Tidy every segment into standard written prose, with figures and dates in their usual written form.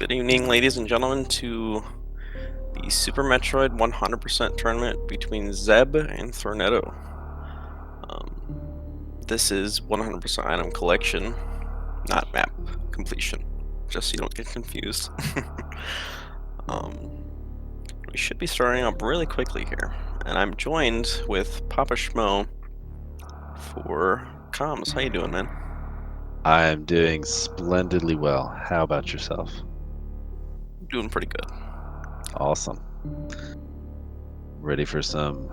Good evening, ladies and gentlemen, to the Super Metroid 100% tournament between Zeb and Thorneto. This is 100% item collection, not map completion, just so you don't get confused. um, we should be starting up really quickly here, and I'm joined with Papa Schmo for comms. How you doing, man? I am doing splendidly well. How about yourself? Doing pretty good. Awesome. Ready for some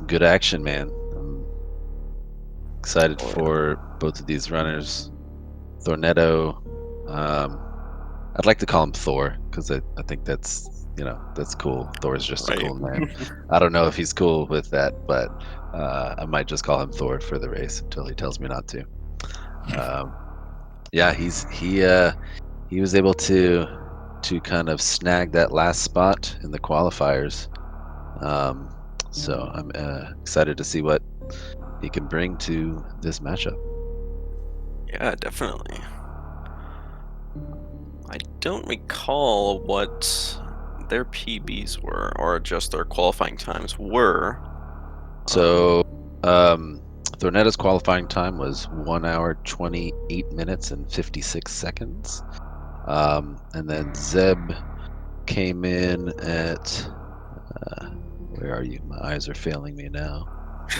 good action, man. I'm excited Oh, yeah. for both of these runners. Thorneto, I'd like to call him Thor because I think that's cool. Thor's just a Right. cool name. I don't know if he's cool with that, but I might just call him Thor for the race until he tells me not to. Um, yeah, he was able to kind of snag that last spot in the qualifiers. Um, so I'm excited to see what he can bring to this matchup. Yeah, definitely. I don't recall what their PBs were, or just their qualifying times were. Um, So Thorneta's qualifying time was 1 hour, 28 minutes, and 56 seconds. And then Zeb came in at, where are you? My eyes are failing me now.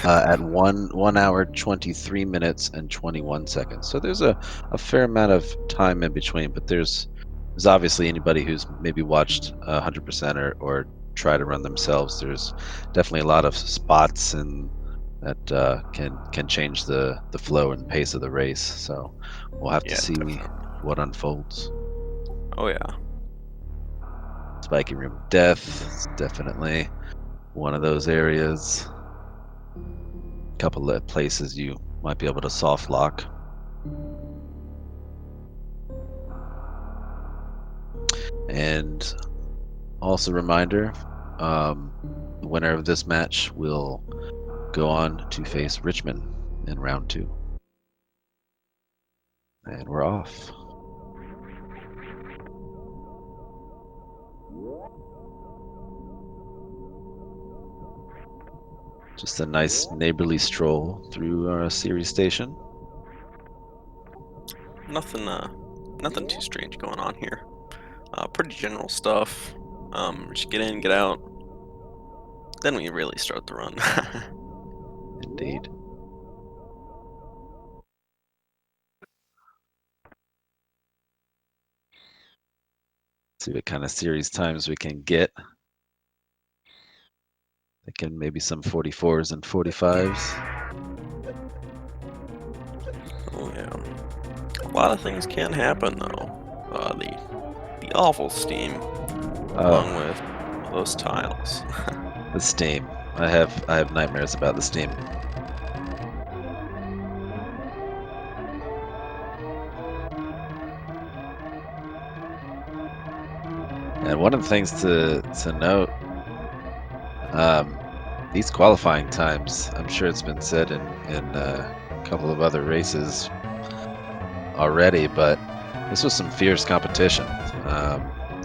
At 1 hour, 23 minutes, and 21 seconds. So there's a fair amount of time in between, but there's obviously anybody who's maybe watched 100% or try to run themselves. There's definitely a lot of spots and that can change the flow and pace of the race. So we'll have to yeah, see definitely. what unfolds. Oh yeah, Spiky Room of Death is definitely one of those areas. Couple of places you might be able to soft lock. And also reminder, the winner of this match will go on to face Richmond in round 2. And we're off. Just a nice neighborly stroll through our series station. nothing, nothing too strange going on here. Pretty general stuff. Just get in, get out. Then we really start the run. Indeed. See what kind of series times we can get. Thinking maybe some 44s and 45s. Oh yeah, a lot of things can happen though. The awful steam, along Oh, with those tiles. the steam. I have nightmares about the steam. And one of the things to note, um, these qualifying times, I'm sure it's been said in a couple of other races already, but this was some fierce competition.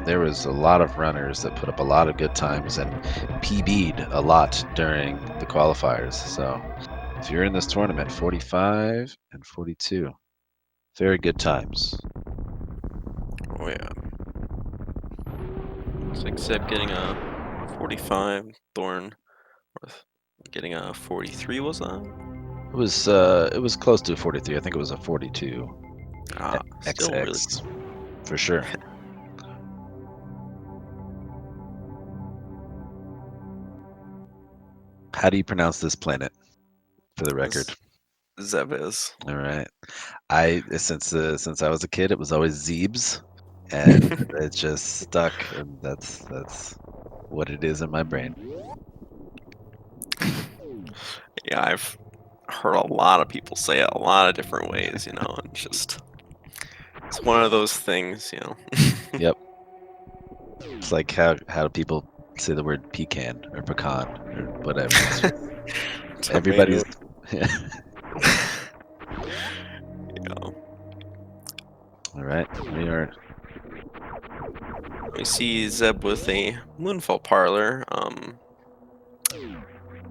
There was a lot of runners that put up a lot of good times and PB'd a lot during the qualifiers. So if you're in this tournament, 45 and 42, very good times. Oh yeah, looks like Zeb getting a 45, Thorn getting a 43. Was that? It was close to a 43. I think it was a 42 Still really. XX for sure. How do you pronounce this planet for the record? Zeb is. All right. I since I was a kid, it was always Zeebs, and it just stuck, and that's what it is in my brain. Yeah, I've heard a lot of people say it a lot of different ways, and it's one of those things. Yep. It's like how do people say the word pecan or pecan or whatever? It's just Tomato. everybody's. Yeah. All right, we are We see Zeb with a Moonfall parlor.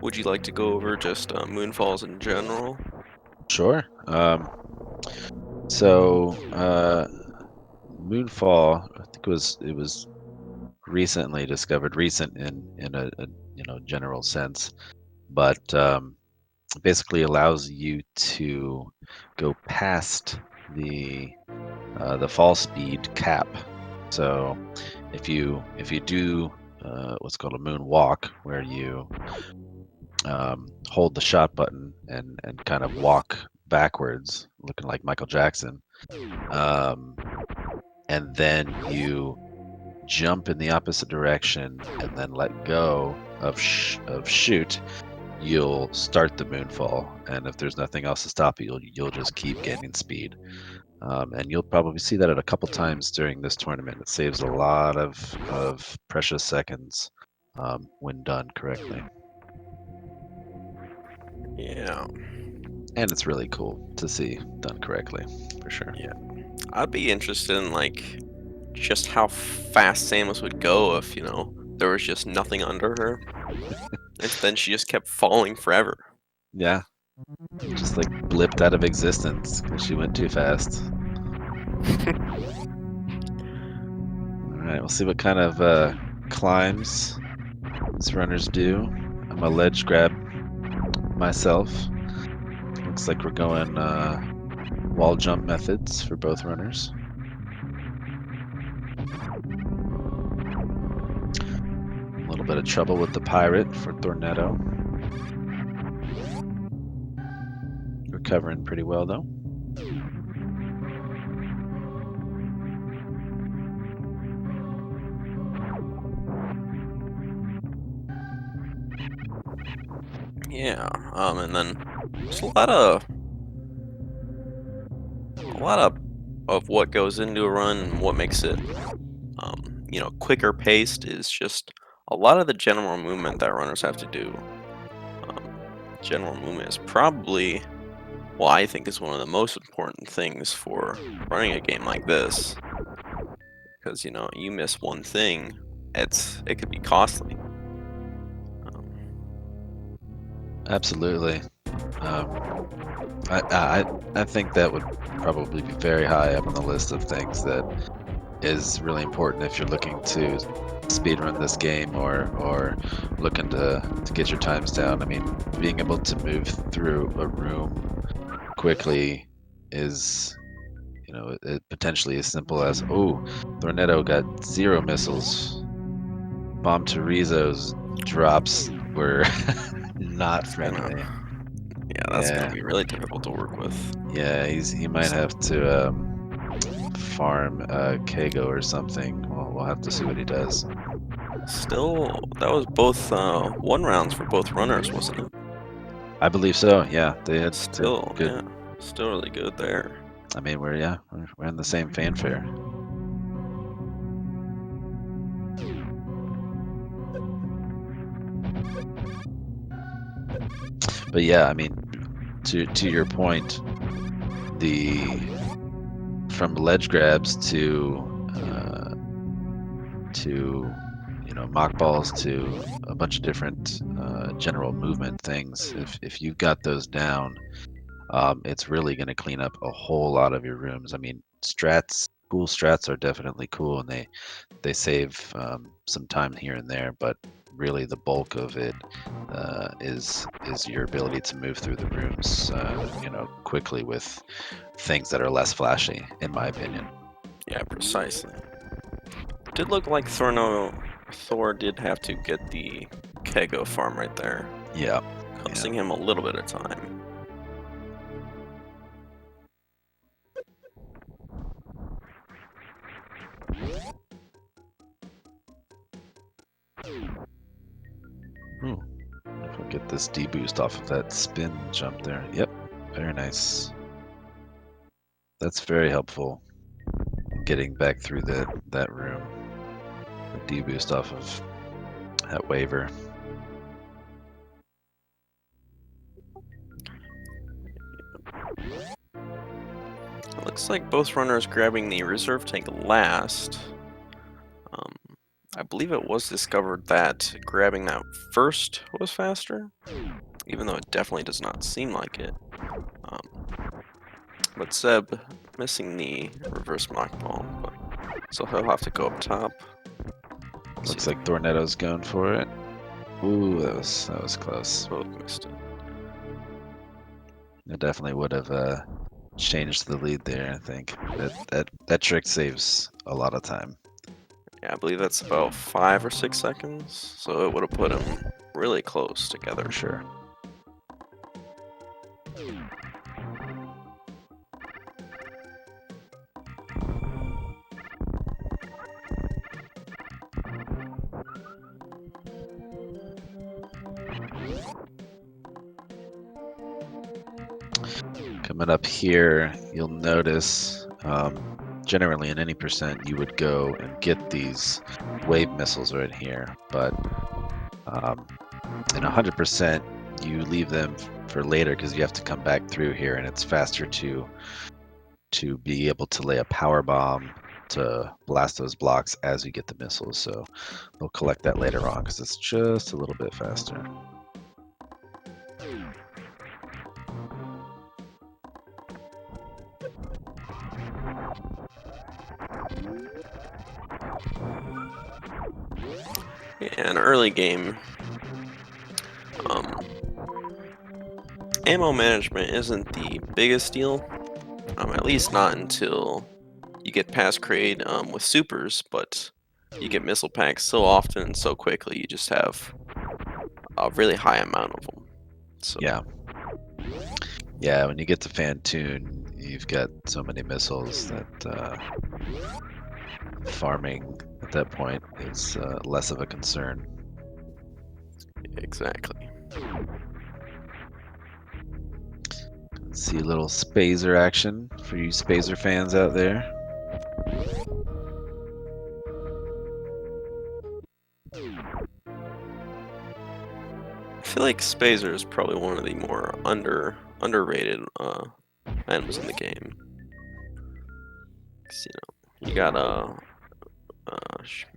Would you like to go over just Moonfalls in general? Sure. So Moonfall, I think it was recently discovered, recent in a general sense, but basically allows you to go past the fall speed cap. So if you do what's called a moonwalk, where you hold the shot button and kind of walk backwards, looking like Michael Jackson, um, and then you jump in the opposite direction and then let go of shoot, you'll start the moonfall. And if there's nothing else to stop you, you'll just keep gaining speed. And you'll probably see that at a couple times during this tournament. It saves a lot of precious seconds when done correctly. Yeah, And it's really cool to see done correctly, for sure. yeah. I'd be interested in like just how fast Samus would go if, there was just nothing under her. If then she just kept falling forever. Yeah, just like blipped out of existence because she went too fast. All right, we'll see what kind of climbs these runners do. I'm a ledge grab myself. Looks like we're going wall jump methods for both runners. A little bit of trouble with the pirate for Thorneto. Recovering pretty well though. Yeah, and then there's a lot of what goes into a run and what makes it, quicker paced is just a lot of the general movement that runners have to do. Um, General movement is probably, well, I think is one of the most important things for running a game like this, because you miss one thing, it could be costly. Um, Absolutely. Um, I think that would probably be very high up on the list of things that is really important if you're looking to speedrun this game or looking to get your times down. I mean, being able to move through a room quickly is, it potentially as simple as, oh, Thornetto got 0 missiles. Bomb Rizzo's drops were not it's gonna, friendly. yeah, that's gonna Yeah, be really difficult to work with. yeah, he might have to farm Kago or something. We'll have to see what he does. Still, that was both one rounds for both runners, wasn't it? I believe so. Yeah, they had Still, good. yeah, still really good there. I mean, we're in the same fanfare. But yeah, I mean, to your point, the from ledge grabs to mock balls to a bunch of different general movement things. If you've got those down, it's really going to clean up a whole lot of your rooms. I mean, cool strats are definitely cool, and they save some time here and there, but really the bulk of it is your ability to move through the rooms, quickly with things that are less flashy, in my opinion. Yeah, precisely. Did look like Thor did have to get the Kego farm right there, Yeah, yeah. costing him a little bit of time. Ooh, if I get this D boost off of that spin jump there. Yep, very nice. That's very helpful in getting back through that room. The D boost off of that waiver. It looks like both runners grabbing the reserve tank last. I believe it was discovered that grabbing that first was faster, even though it definitely does not seem like it. Um, but Zeb missing the reverse mock ball, so he'll have to go up top. See Looks if like Thorneto's going for it. Ooh, that was close. both missed it. It definitely would have changed the lead there. I think that trick saves a lot of time Yeah, I believe that's about 5 or 6 seconds, so it would have put him really close together. for sure. Coming up here, you'll notice generally in any percent you would go and get these wave missiles right here, but in 100% you leave them for later because you have to come back through here, and it's faster to be able to lay a power bomb to blast those blocks as you get the missiles. So they'll collect that later on because it's just a little bit faster. Yeah, in early game, um, ammo management isn't the biggest deal, at least not until you get past Kraid with supers, but you get missile packs so often and so quickly, you just have a really high amount of them. So Yeah. Yeah, when you get to Fantoon, you've got so many missiles that farming at that point is less of a concern. exactly. See a little Spazer action for you Spazer fans out there. I feel like Spazer is probably one of the more underrated items in the game. 'Cause, you got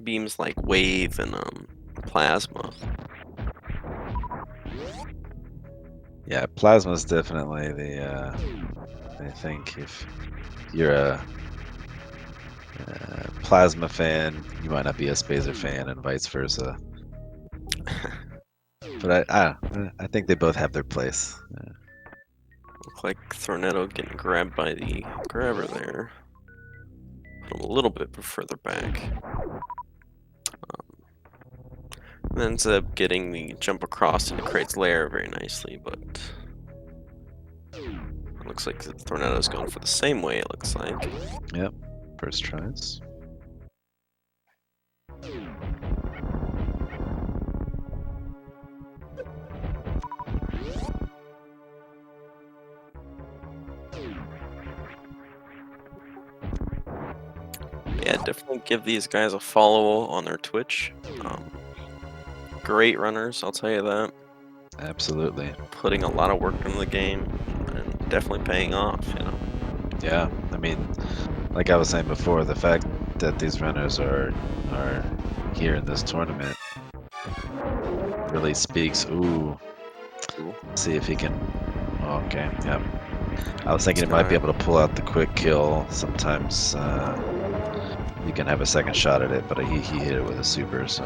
beams like wave and plasma. Yeah, plasma's definitely I think if you're a plasma fan, you might not be a Spazer fan, and vice versa. But I think they both have their place. Look like Thorneto getting grabbed by the grabber there. Put him a little bit further back. And then Zeb getting the jump across into Kraid's lair very nicely, but it looks like Thorneto's going for the same way, it looks like. Yep, first tries. Yeah, definitely give these guys a follow on their Twitch. Great runners, I'll tell you that. Absolutely. Putting a lot of work into the game and definitely paying off. Yeah, I mean, like I was saying before, the fact that these runners are here in this tournament really speaks. Ooh, Cool. see if he can. Oh, okay, yeah. I was thinking he This might be guy. able to pull out the quick kill. Sometimes you can have a second shot at it, but he hit it with a super, so.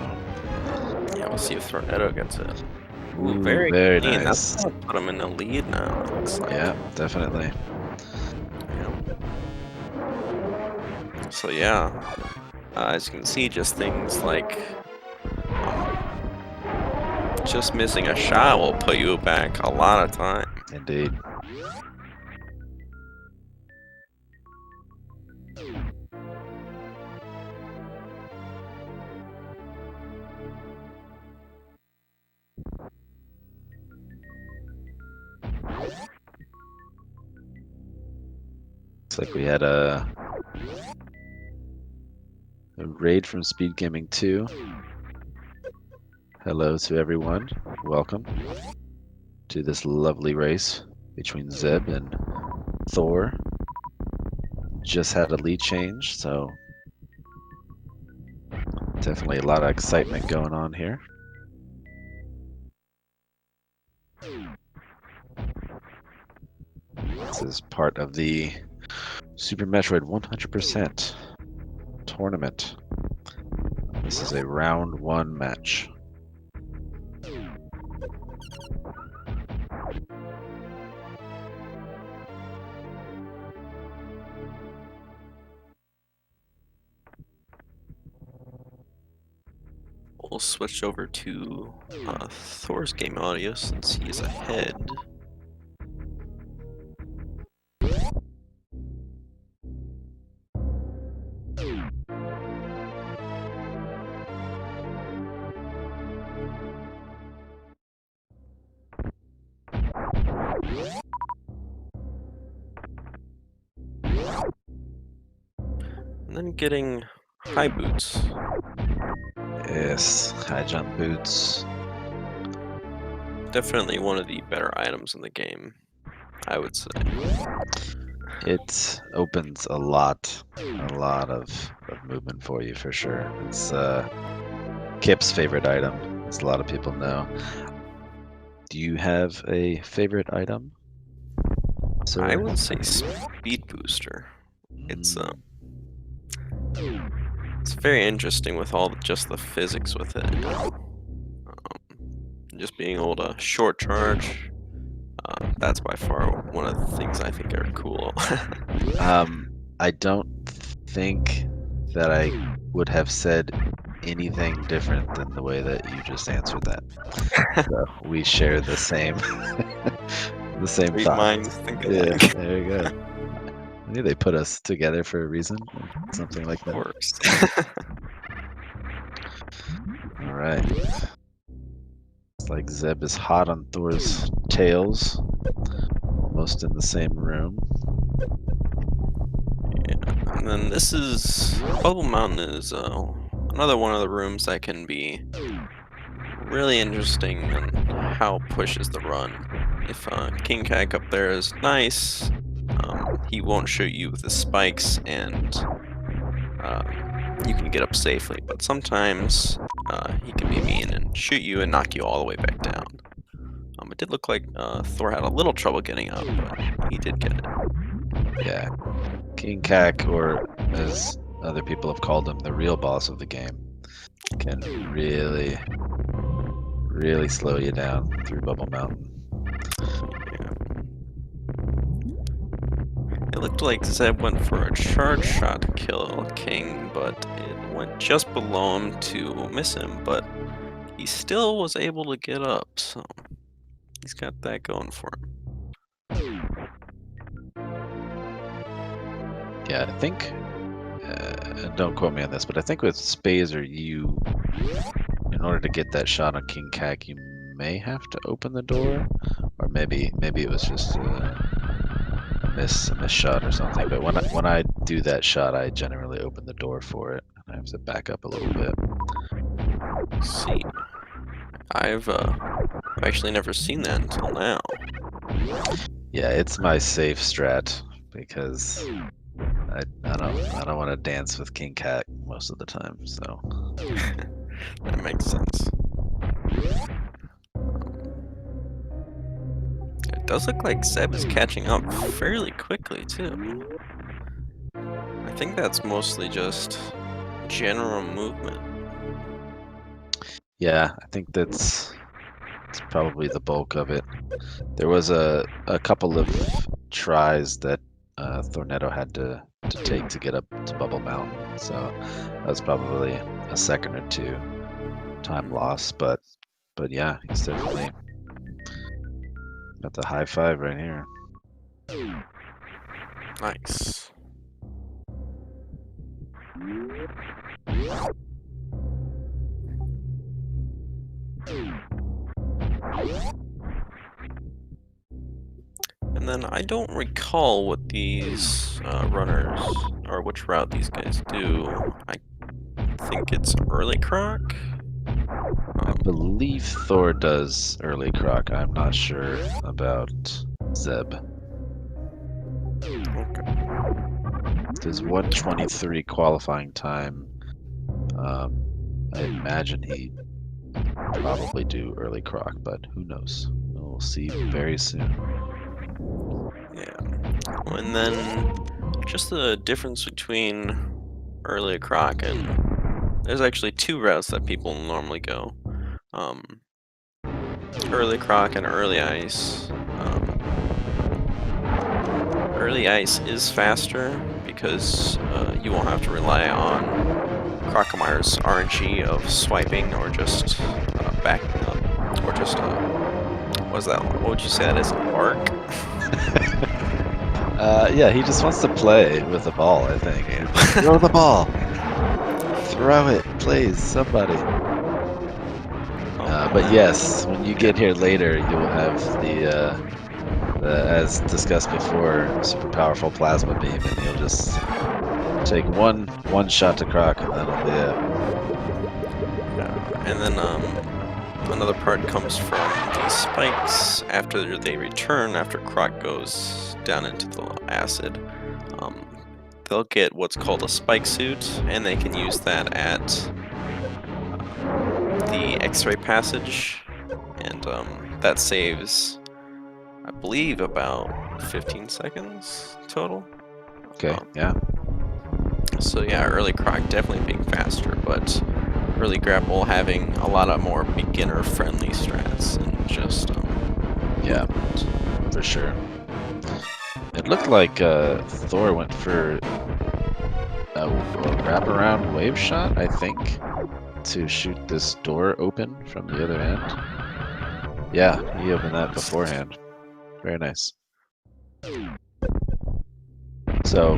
Yeah, we'll see if Thornetto gets it. Ooh, Ooh, very very clean. That's nice. gonna put him in the lead now, it looks like. Yeah, definitely. Yeah. So yeah, as you can see, just things like just missing a shot will put you back a lot of time. Indeed. Looks like we had a raid from SpeedGaming 2. Hello to everyone. Welcome to this lovely race between Zeb and Thor. Just had a lead change, so Definitely a lot of excitement going on here. This is part of the Super Metroid 100% tournament. This is a round 1 match. We'll switch over to Thor's game audio since he is ahead. And then getting high boots. Yes, high jump boots. Definitely one of the better items in the game, I would say. It opens a lot of movement for you for sure. It's Kip's favorite item, as a lot of people know. Do you have a favorite item, sir? I would say speed booster. It's very interesting with just the physics with it. Just being able to short charge. That's by far one of the things I think are cool. I don't think that I would have said anything different than the way that you just answered that. So we share the same the same Three thought. minds think Yeah, alike. there you go. Maybe they put us together for a reason, or something like Of that. course. All right. It's like Zeb is hot on Thor's tails, almost in the same room. And then this is Bubble Mountain is another one of the rooms that can be really interesting in how it pushes the run. If King Kag up there is nice, he won't shoot you with his spikes, and you can get up safely. But sometimes he can be mean and shoot you and knock you all the way back down. It did look like Thor had a little trouble getting up, but he did get it. Yeah. King Kak, or as other people have called him, the real boss of the game, can really, really slow you down through Bubble Mountain. It looked like Zeb went for a charge shot to kill King, but it went just below him to miss him, but he still was able to get up, so he's got that going for him. Yeah, I think, don't quote me on this, but I think with Spazer, in order to get that shot on King Kak, you may have to open the door, or maybe it was just a miss shot or something. But when I do that shot, I generally open the door for it. I have to back up a little bit. See, I've actually never seen that until now. Yeah, it's my safe strat because I don't want to dance with King Cat most of the time. So That makes sense. It does look like Zeb is catching up fairly quickly too. I think that's mostly just general movement. yeah, I think it's probably the bulk of it. There was a couple of tries that Thorneto had to take to get up to Bubble Mountain, so that was probably a second or two time loss. But yeah, he's definitely got the high five right here. Nice. And then I don't recall what these runners, or which route these guys do. I think it's early croc. I believe Thor does early croc. I'm not sure about Zeb. Okay. There's 1:23 qualifying time. I imagine he probably do early croc, but who knows? We'll see very soon. Yeah. And then just the difference between early croc and there's actually two routes that people normally go. Um, Early croc and early ice. Early ice is faster because you won't have to rely on Crockemar's RNG of swiping or just backing up or just what's that? What would you say that is? A bark? Yeah, he just wants to play with the ball, I think. Throw the ball! Throw it, please, somebody. But yes, when you get here later, you will have as discussed before, super powerful plasma beam, and you'll just take one shot to Croc, and that'll be it. And then another part comes from the spikes after they return, after Croc goes down into the acid. Um, they'll get what's called a spike suit, and they can use that at the X-ray passage, and that saves, I believe, about 15 seconds total. Okay, yeah. So yeah, early Croc definitely being faster, but early Grapple having a lot of more beginner-friendly strats and just Yeah, for sure. It looked like Thor went for a wraparound wave shot, I think, to shoot this door open from the other end. Yeah, he opened that beforehand. Very nice. So,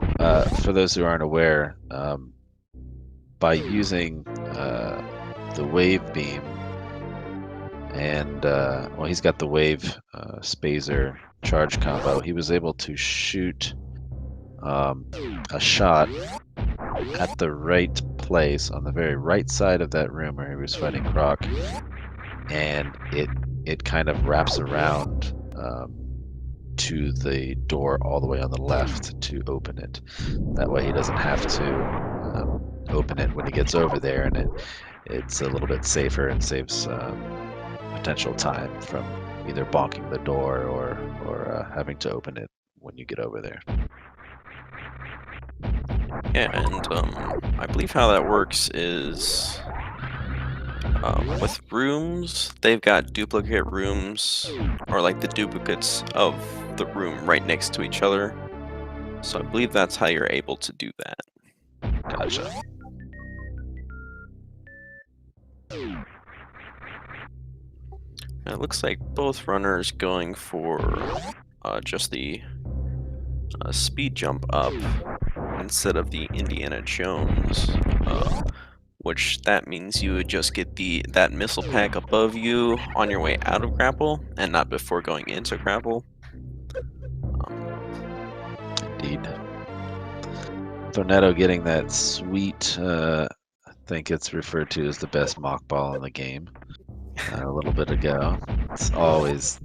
for those who aren't aware, by using the wave beam and well, he's got the wave spazer charge combo. He was able to shoot a shot at the right place on the very right side of that room where he was fighting Croc, and it kind of wraps around to the door all the way on the left to open it. That way he doesn't have to open it when he gets over there, and it's a little bit safer and saves potential time from either bonking the door or having to open it when you get over there. yeah, and I believe how that works is with rooms, they've got duplicate rooms or like the duplicates of the room right next to each other. So I believe that's how you're able to do that. Gotcha. And it looks like both runners going for just the speed jump up instead of the Indiana Jones, which that means you would just get that missile pack above you on your way out of grapple and not before going into grapple. Indeed. Thorneto getting that sweet, I think it's referred to as the best mock ball in the game a little bit ago. It's always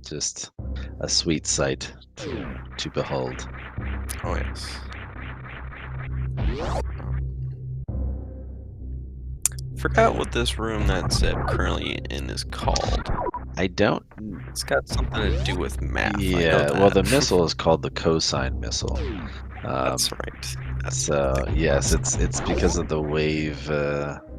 just a sweet sight to behold. Oh yes. Forgot what this room that Zeb currently in is called. I don't. It's got something to do with math. I know Yeah, well, the that. missile is called the cosine missile. That's right. That's So what I yes, it's because of the wave.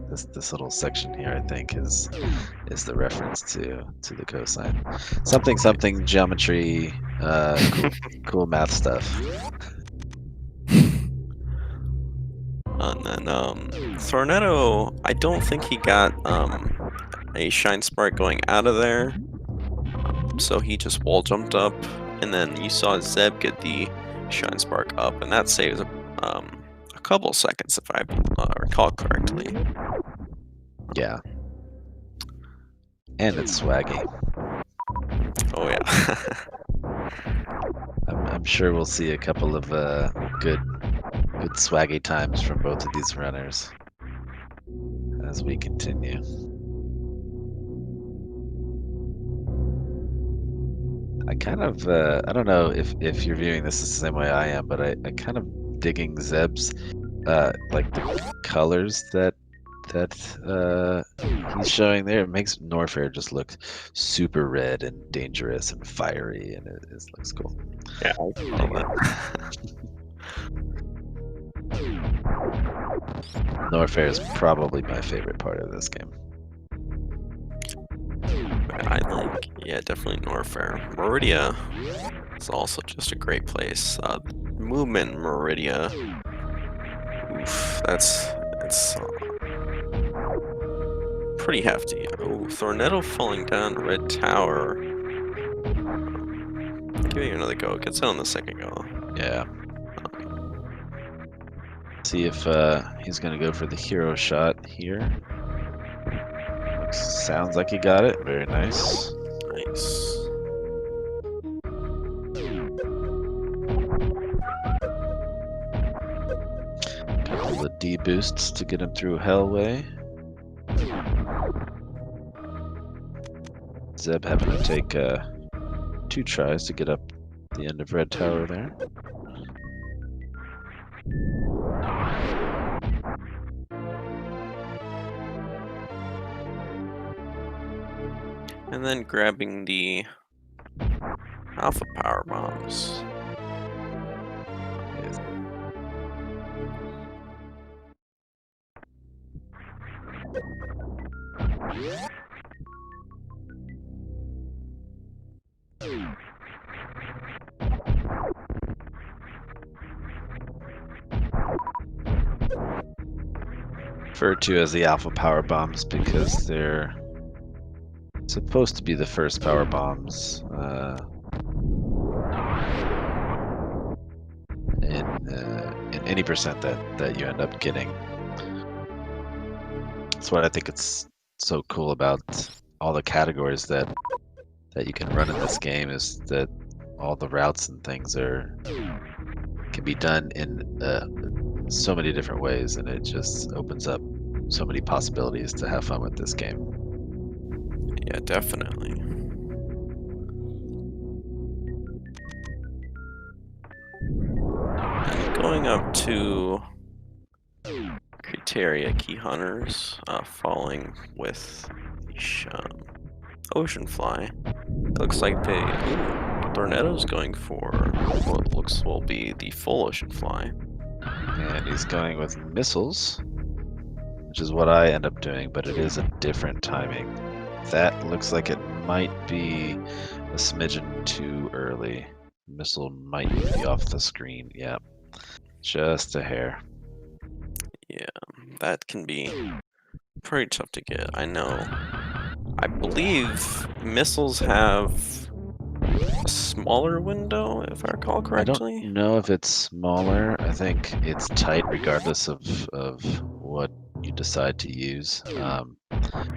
This little section here, I think, is the reference to the cosine. Something geometry. Cool math stuff. And then Thorneto, I don't think he got a shine spark going out of there, so he just wall jumped up, and then you saw Zeb get the shine spark up, and that saves a couple seconds if I recall correctly. Yeah, and it's swaggy. Oh yeah. I'm sure we'll see a couple of good swaggy times from both of these runners as we continue. I kind of I don't know if you're viewing this the same way I am, but I kind of digging Zeb's like the colors that that he's showing there, it makes Norfair just look super red and dangerous and fiery, and it looks cool. Yeah, I saw that. Norfair is probably my favorite part of this game. I like, yeah, definitely Norfair. Meridia is also just a great place. Movement in Meridia. Oof, it's pretty hefty. Oh, Thorneto falling down Red Tower. Give it another go. Gets it on the second go. Yeah. See if he's gonna go for the hero shot here. Sounds like he got it. Very nice. Nice. Couple of D boosts to get him through Hellway. Zeb having to take 2 tries to get up the end of Red Tower there. And then grabbing the Alpha Power Bombs. Yes. Referred to as the Alpha Power Bombs because they're supposed to be the first power bombs in any percent that you end up getting. That's what I think it's so cool about all the categories that you can run in this game, is that all the routes and things can be done in so many different ways, and it just opens up so many possibilities to have fun with this game. Yeah, definitely. And going up to Criteria Key Hunters, falling with the Ocean Fly. It looks like Thorneto's going for what will be the full Ocean Fly. And he's going with missiles, which is what I end up doing, but it is a different timing. That looks like it might be a smidgen too early. Missile might be off the screen. Yep. Just a hair. Yeah, that can be pretty tough to get. I know. I believe missiles have a smaller window, if I recall I don't correctly. know if it's smaller. I think it's tight regardless of what you decide to use.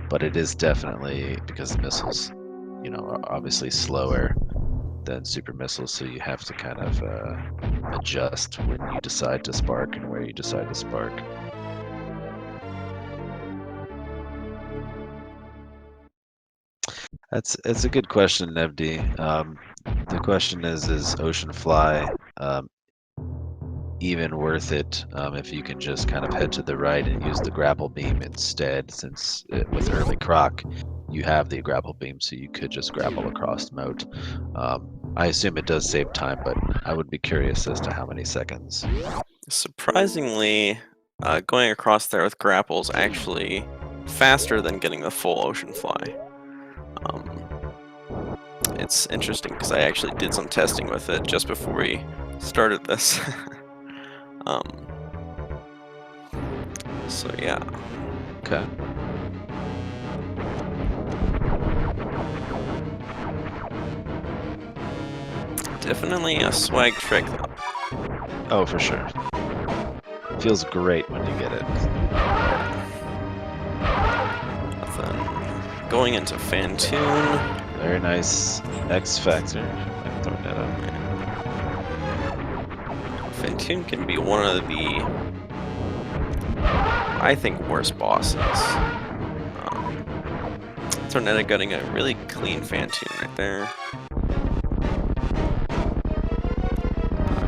But it is definitely, because missiles, are obviously slower than super missiles, so you have to kind of adjust when you decide to spark and where you decide to spark. It's a good question, Nevdi. The question is Ocean Fly even worth it if you can just kind of head to the right and use the grapple beam instead, since with early croc you have the grapple beam, so you could just grapple across moat. I assume it does save time, but I would be curious as to how many seconds. Surprisingly, going across there with grapple is actually faster than getting the full Ocean Fly. It's interesting because I actually did some testing with it just before we started this. So yeah. Okay. Definitely a swag trick though. Oh, for sure. Feels great when you get it. Then going into Fantoon. Very nice X Factor. Like Thorneto. Fantoon can be one of the, I think, worst bosses. Thorneto getting a really clean Fantoon right there.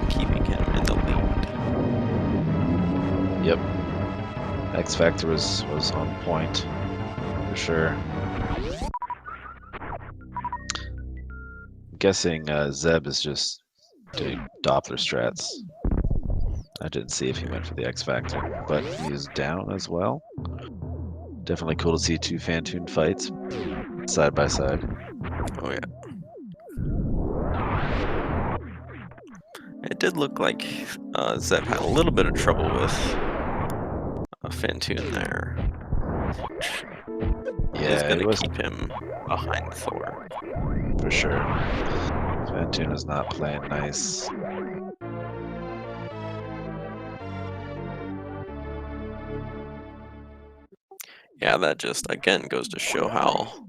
Keeping him in the lead. Yep. X Factor was on point for sure. I'm guessing Zeb is just doing Doppler strats. I didn't see if he went for the X Factor, but he is down as well. Definitely cool to see two Fantoon fights side by side. Oh yeah. It did look like Zeb had a little bit of trouble with Fantoon there. Is Yeah, going he to was keep him behind Thor. for sure. Fantoon was not playing nice. Yeah, that just again goes to show how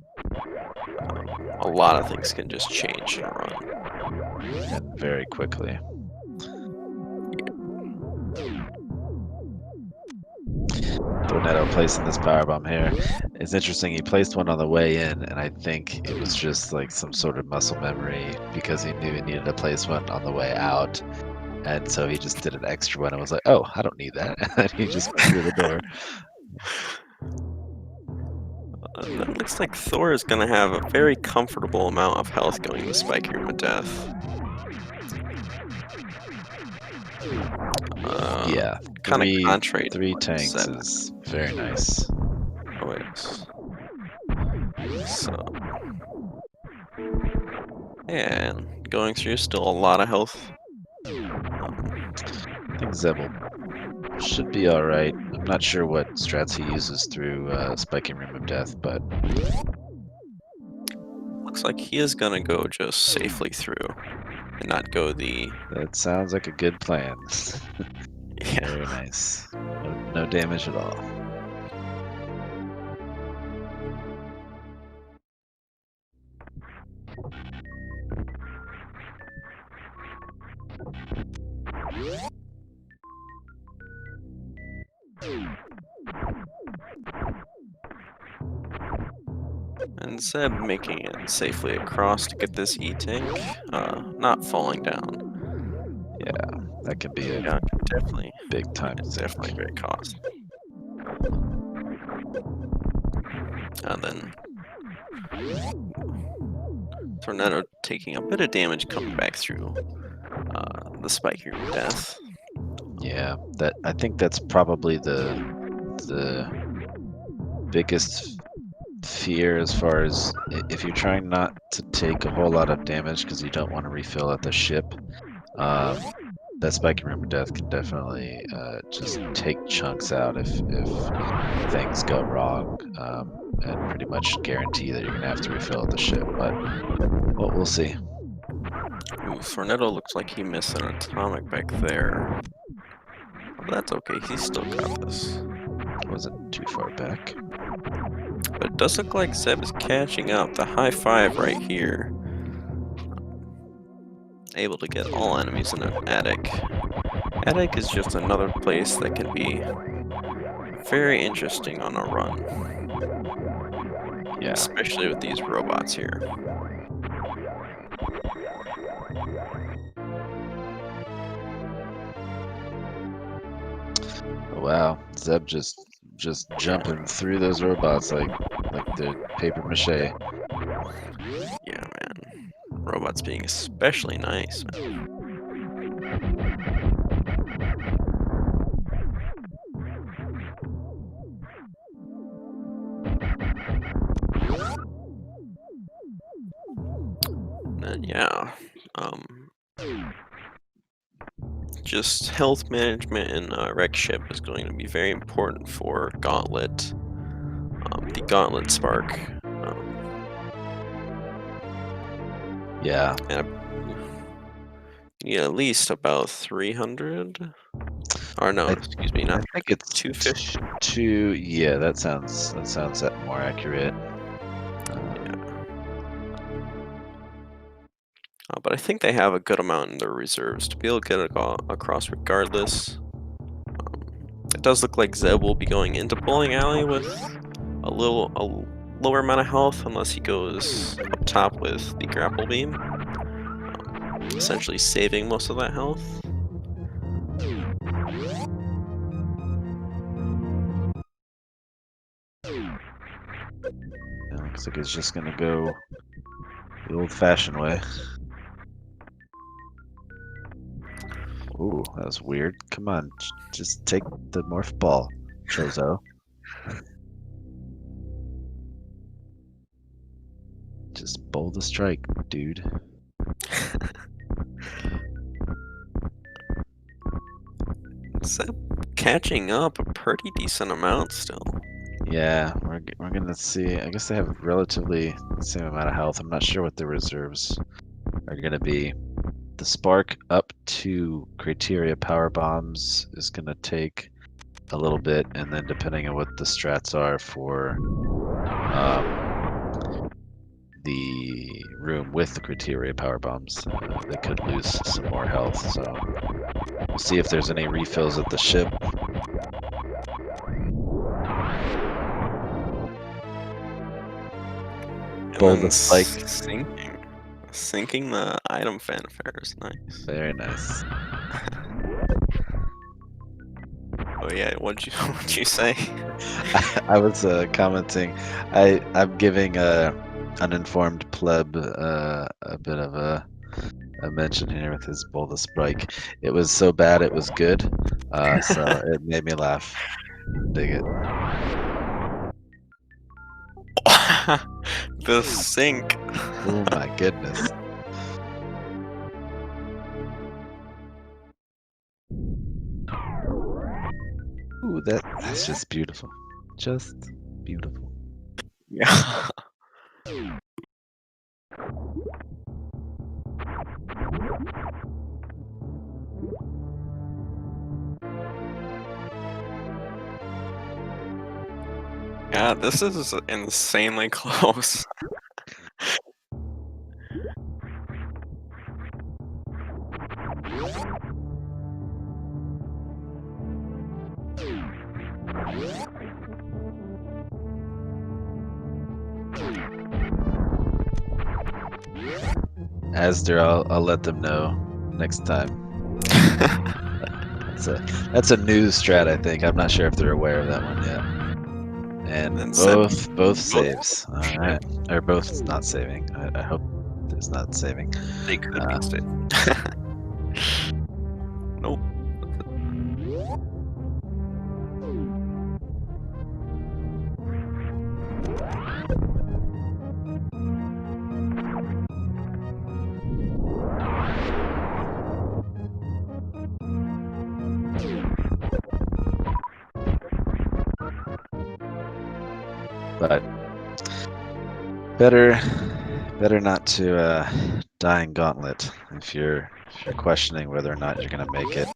a lot of things can just change in a run. And very quickly. Thorneto placing this powerbomb here. It's interesting, he placed one on the way in, and I think it was just like some sort of muscle memory because he knew he needed to place one on the way out. And so he just did an extra one and was like, oh, I don't need that. And he just went through the door. That looks like Thor is going to have a very comfortable amount of health going to Spiky Room of Death. Yeah, Kind of contrary to three what tanks Zeb. is very nice. Oh yes. So, and going through still a lot of health. I think Zebel should be all right. I'm not sure what strats he uses through Spiking Room of Death, but Looks like he is gonna go just safely through and not go the that sounds like a good plan. yeah. Very nice. No damage at all. And Zeb making it safely across to get this E-Tank, not falling down. Yeah, that can be a Yeah, definitely, big time definitely sink. very costly. And then Thorneto taking a bit of damage coming back through the Spiky Room of Death. Yeah, that I think that's probably the biggest fear as far as if you're trying not to take a whole lot of damage because you don't want to refill at the ship. That Spiking Room of Death can definitely just take chunks out if things go wrong, and pretty much guarantee that you're gonna have to refill at the ship. But we'll see. Ooh, Thorneto looks like he missed an atomic back there. But that's okay, he's still got this. Wasn't too far back. But it does look like Zeb is catching up. The high five right here. Able to get all enemies in an attic. Attic is just another place that can be very interesting on a run. Yeah. Especially with these robots here. Wow, Zeb just jumping through those robots like they're paper mache. Yeah, man. Robots being especially nice, man. And yeah, just health management in Wreck Ship is going to be very important for Gauntlet. The Gauntlet Spark. Yeah. And you need at least about 300. Or no, excuse me, I not think it's 250. two. Yeah, that sounds more accurate. But I think they have a good amount in their reserves to be able to get it across regardless. It does look like Zeb will be going into Bowling Alley with a lower amount of health unless he goes up top with the grapple beam, essentially saving most of that health. Looks like it's just gonna go the old-fashioned way. Ooh, that was weird. Come on, just take the morph ball, Chozo. Just bowl the strike, dude. Zeb catching up a pretty decent amount still. Yeah, we're gonna see. I guess they have relatively the same amount of health. I'm not sure what the reserves are gonna be. The spark up to criteria power bombs is gonna take a little bit, and then depending on what the strats are for the room with the criteria power bombs, they could lose some more health. So we'll see if there's any refills at the ship. And Bowl then the spike. sinking the item fanfare is nice. Very nice. Oh yeah, what'd you say? I was commenting. I'm giving uninformed pleb a bit of a mention here with his bowl the spike. It was so bad it was good, so it made me laugh. Dig it. The sink. Oh my goodness. Ooh, that's just beautiful. Just beautiful. Yeah. Yeah, this is insanely close. Asder, I'll let them know next time. That's a new strat, I think. I'm not sure if they're aware of that one yet. And And both saves. All right, or both not saving. I hope there's not saving. they could be saved. Nope. But better not to die in gauntlet if you're questioning whether or not you're gonna make it,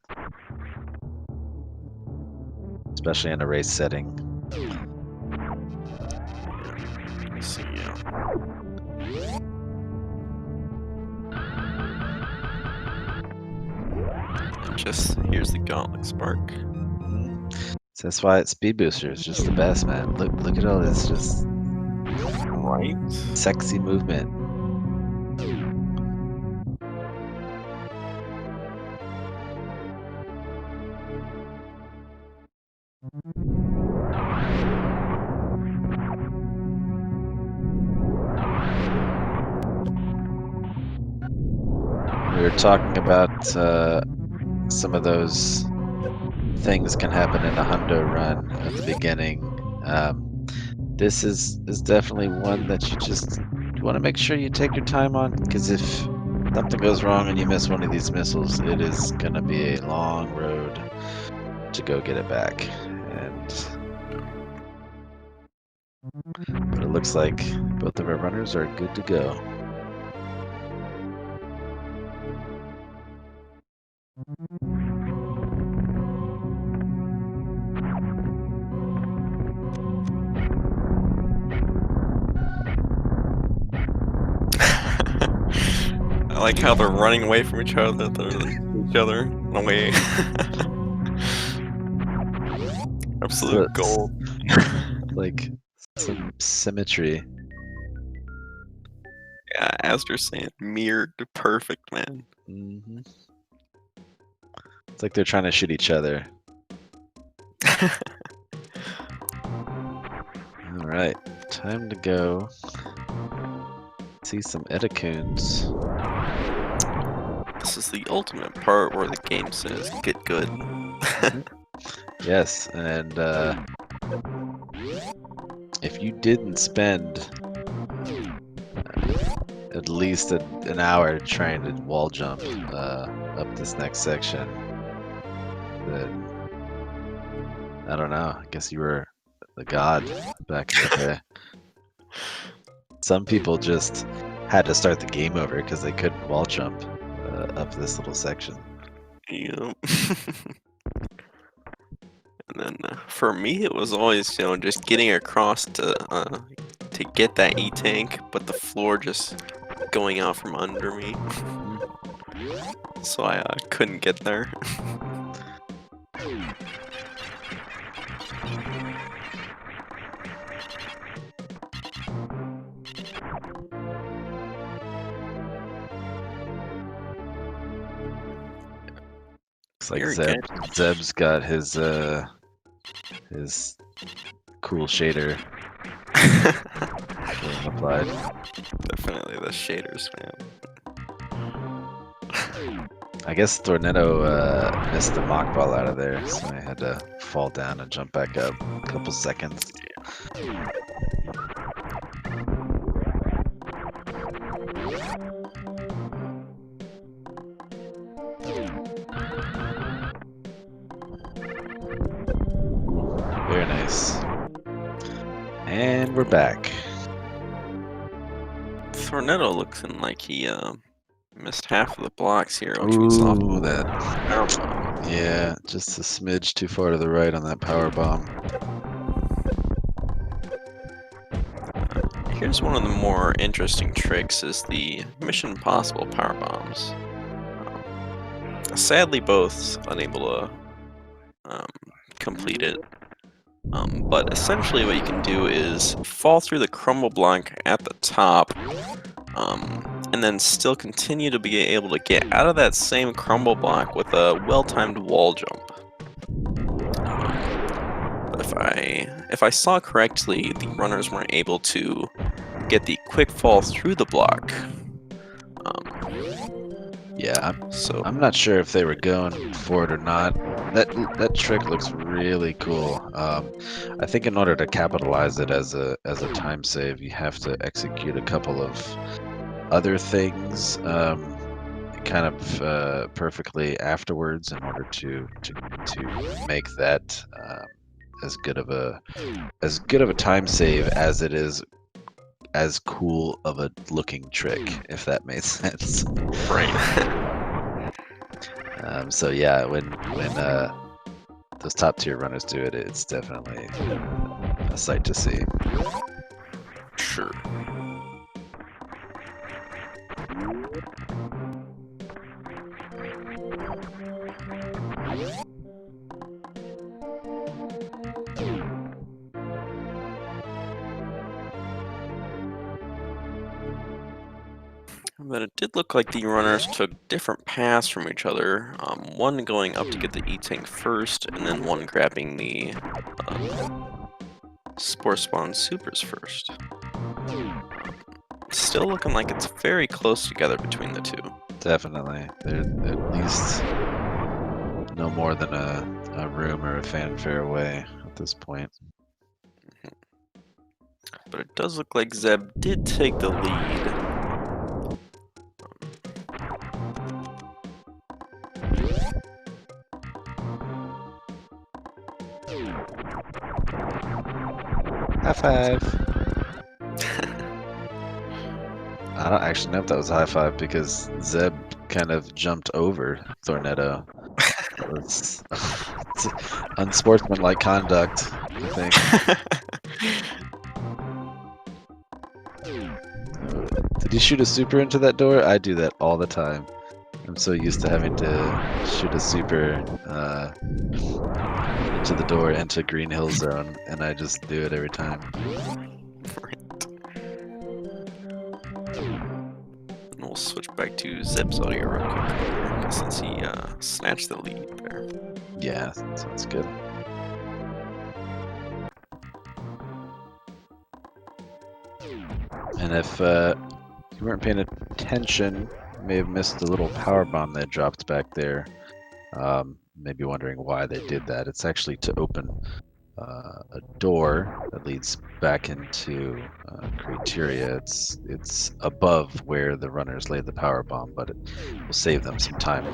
especially in a race setting. Let's see. And just here's the gauntlet spark. So that's why it's speed booster. It's just the best, man. Look at all this just Right? sexy movement. We were talking about some of those things can happen in a hundo run at the beginning. This is definitely one that you want to make sure you take your time on, because if something goes wrong and you miss one of these missiles, it is gonna be a long road to go get it back. But it looks like both of our runners are good to go. I like how they're running away from each other. Away. Absolute gold. Like some symmetry. Yeah, Aster saying mirrored perfect, man. hmm It's like they're trying to shoot each other. All right, time to go. see some Eticoons. This is the ultimate part where the game says get good. Yes, and if you didn't spend at least an hour trying to wall jump up this next section, then I don't know. I guess you were the god back in the day. Some people just had to start the game over because they couldn't wall jump up this little section. Yep. And then for me, it was always, just getting across to get that E-tank, but the floor just going out from under me. So I couldn't get there. Looks like Here again. Zeb's got his cool shader being applied. Definitely the shaders, man. I guess Thorneto missed the mock ball out of there, so I had to fall down and jump back up a couple seconds. Very nice. And we're back. Thorneto looking like he missed half of the blocks here, which means off Ooh, that. power bomb. Yeah, just a smidge too far to the right on that power bomb. Here's one of the more interesting tricks: is the Mission Impossible power bombs. Sadly, both unable to complete it. But essentially, what you can do is fall through the crumble block at the top, and then still continue to be able to get out of that same crumble block with a well-timed wall jump. But if I saw correctly, the runners weren't able to get the quick fall through the block. Yeah, So I'm not sure if they were going for it or not. That trick looks really cool. I think in order to capitalize it as a time save, you have to execute a couple of other things kind of perfectly afterwards in order to make that as good of a time save as it is as cool of a looking trick, if that makes sense. right. So yeah, when those top tier runners do it, it's definitely a sight to see. Sure. But it did look like the runners took different paths from each other. One going up to get the E-tank first, and then one grabbing the Spore Spawn Supers first. Still looking like it's very close together between the two. Definitely, they're at least no more than a room or a fanfare away at this point. But it does look like Zeb did take the lead. High five. I don't actually know if that was a high five because Zeb kind of jumped over Thorneto. It was it's unsportsmanlike conduct, I think. Did he shoot a super into that door? I do that all the time. I'm so used to having to shoot a super into the door into Green Hill Zone, and I just do it every time. And we'll switch back to Zeb's audio real quick, since he snatched the lead there. Yeah, sounds good. And if If you weren't paying attention, you may have missed the little power bomb that dropped back there. Maybe wondering why they did that. It's actually to open a door that leads back into criteria. It's above where the runners laid the power bomb, but it will save them some time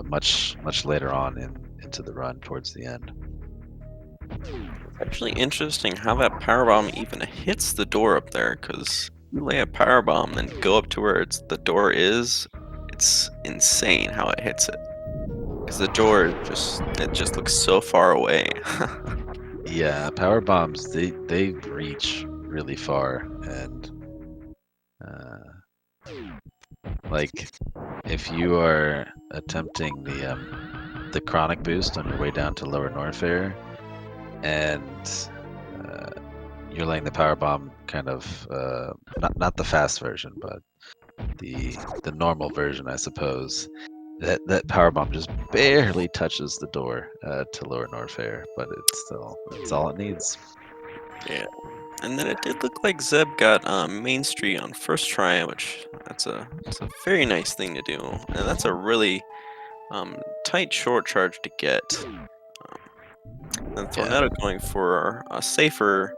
much later on into the run towards the end. Actually interesting how that power bomb even hits the door up there, because you lay a power bomb, then go up to where the door is. It's insane how it hits it. Because the door it just looks so far away. Yeah, power bombs they reach really far, and like if you are attempting the chronic boost on your way down to Lower Norfair, and you're laying the power bomb kind of not the fast version, but the normal version, I suppose. That power bomb just barely touches the door to Lower Norfair, but it's all it needs. Yeah. And then it did look like Zeb got Main Street on first try, which that's a very nice thing to do, and that's a really tight short charge to get. And Yeah, Thorneto going for a safer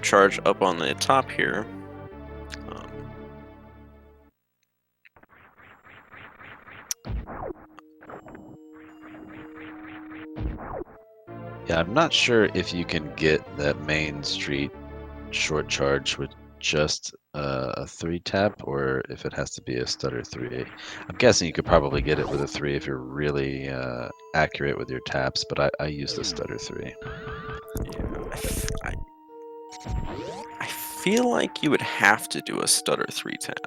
charge up on the top here. Um, yeah. I'm not sure if you can get that Main Street short charge with just a 3 tap, or if it has to be a stutter 3. I'm guessing you could probably get it with a 3 if you're really accurate with your taps, but I use the stutter 3. yeah, I feel like you would have to do a stutter 3 tap.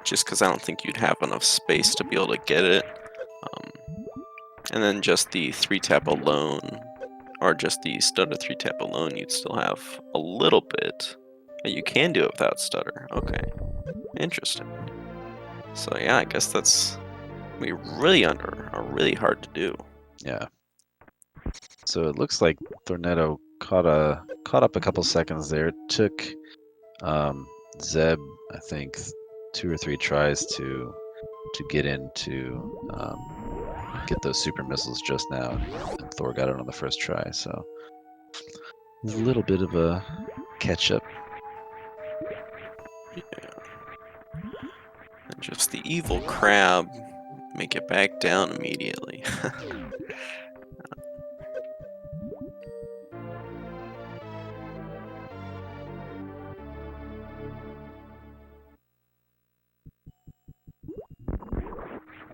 Just because I don't think you'd have enough space to be able to get it. Um, and then just the 3 tap alone, or just the stutter 3 tap alone, you'd still have a little bit. And you can do it without stutter. Okay, interesting. So yeah, I guess that's gonna be really really hard to do. Yeah. So it looks like Thorneto caught up a couple seconds there. It took Zeb, I think, 2 or 3 tries to get into get those super missiles just now, and Thor got it on the first try. So a little bit of a catch up. And just the evil crab make it back down immediately.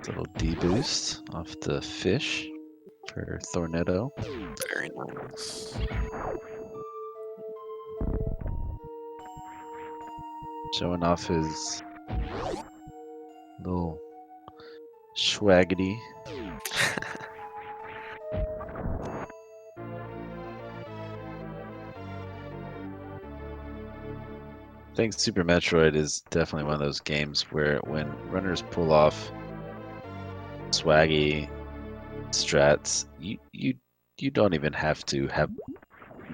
Little D boost off the fish for Thorneto. Very nice. Showing off his little schwaggity. I think Super Metroid is definitely one of those games where when runners pull off swaggy strats, you don't even have to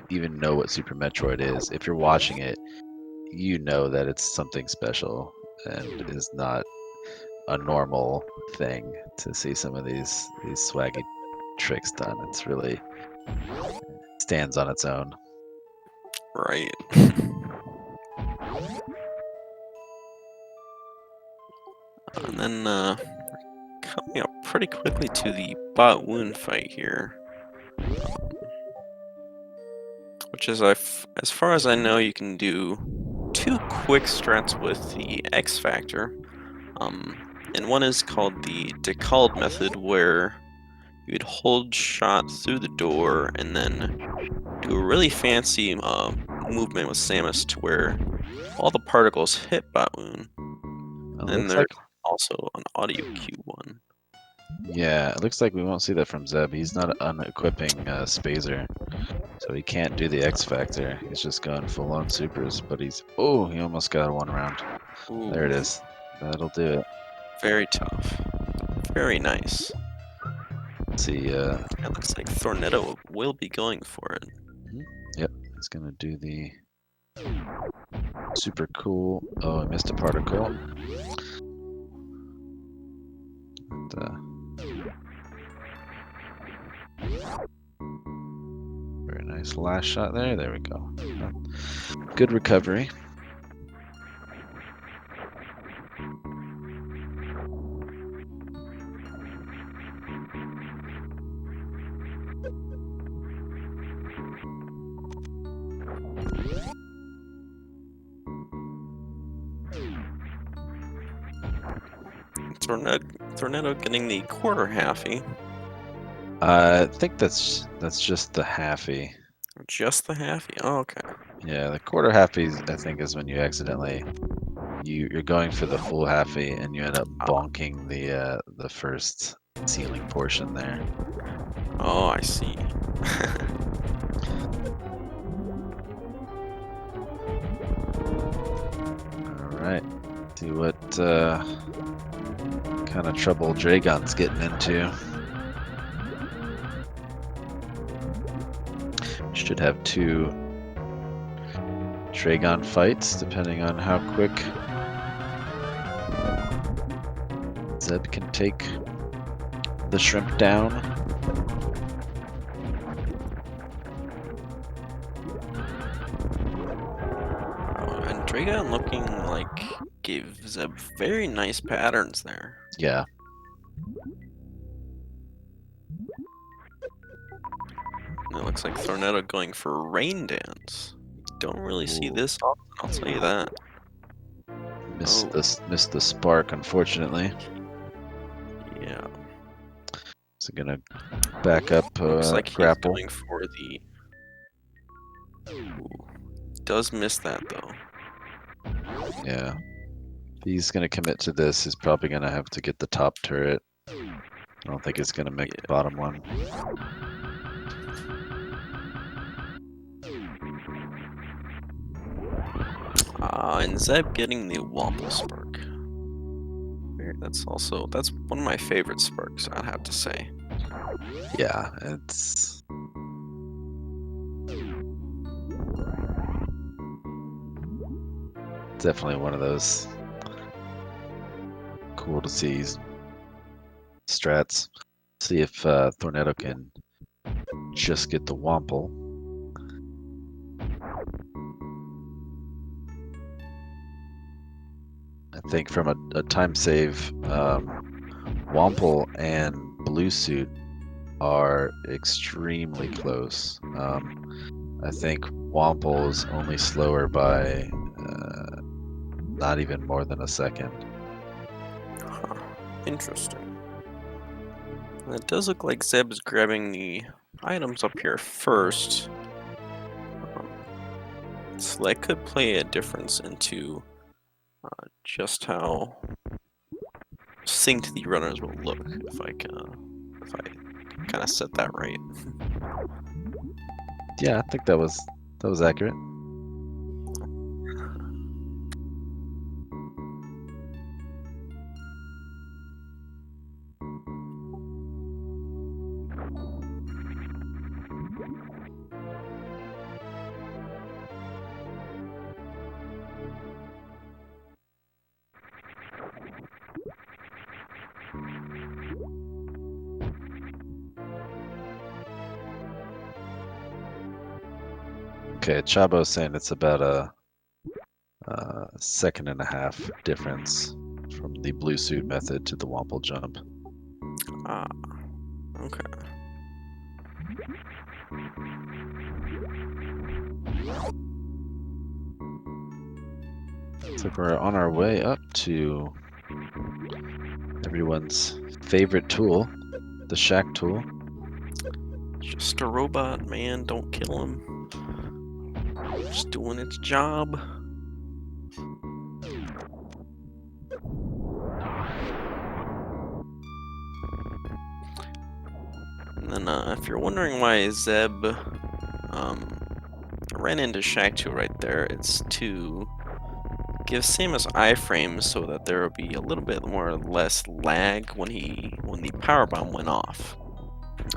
even know what Super Metroid is. If you're watching it, you know that it's something special and is not a normal thing to see some of these swaggy tricks done. It's really stands on its own. Right. And then coming up pretty quickly to the bot wound fight here. Which is, as far as I know, you can do 2 quick strats with the X Factor. And one is called the decalled method, where you'd hold shot through the door and then do a really fancy movement with Samus to where all the particles hit Batwoon. It And looks there's like also an audio cue one. Yeah, it looks like we won't see that from Zeb. He's not unequipping Spazer, so he can't do the X Factor. He's just going full on supers, but he almost got one round. Ooh, There it is. That'll do it. very tough. Very nice. Let's see. It looks like Thorneto will be going for it. Yep, he's gonna do the Super cool. Oh, I missed a particle. And, very nice last shot there. There we go. Good recovery. Thorneto getting the quarter halfie. I think that's just the halfie. Just the halfie? Oh, okay. Yeah, the quarter halfie I think is when you accidentally you're going for the full halfie and you end up bonking the first ceiling portion there. Oh, I see. All right. See what kind of trouble Dragon's getting into. Should have 2 Dragon fights, depending on how quick Zeb can take the shrimp down. And Dragon looking like gave Zeb very nice patterns there. Yeah. And it looks like Thorneto going for Rain Dance. Don't really see this often, I'll tell you that. Missed the spark, unfortunately. Yeah. So gonna back up, Looks like grapple. he's going for the... Ooh. Does miss that, though. Yeah. If he's gonna commit to this, he's probably gonna have to get the top turret. I don't think he's gonna make the bottom one. And Zeb getting the Womble Spark. That's one of my favorite sparks, I'd have to say. Yeah, it's definitely one of those cool to see strats. See if Thorneto can just get the Womple. I think from a time save, Womple and Blue Suit are extremely close. I think Womple is only slower by not even more than a second. Huh. Interesting. And it does look like Zeb's grabbing the items up here first. So that could play a difference into just how synced the runners will look if I kind of set that right. Yeah, I think that was accurate. Okay, Chabo's saying it's about a second and a half difference from the blue suit method to the Womple jump. Ah, okay. Looks like we're on our way up to everyone's favorite tool, the shack tool. Just a robot, man. Don't kill him. Just doing its job. And then, if you're wondering why Zeb ran into Shack 2 right there, it's to give Samus iframes so that there will be a little bit more or less lag when the power bomb went off.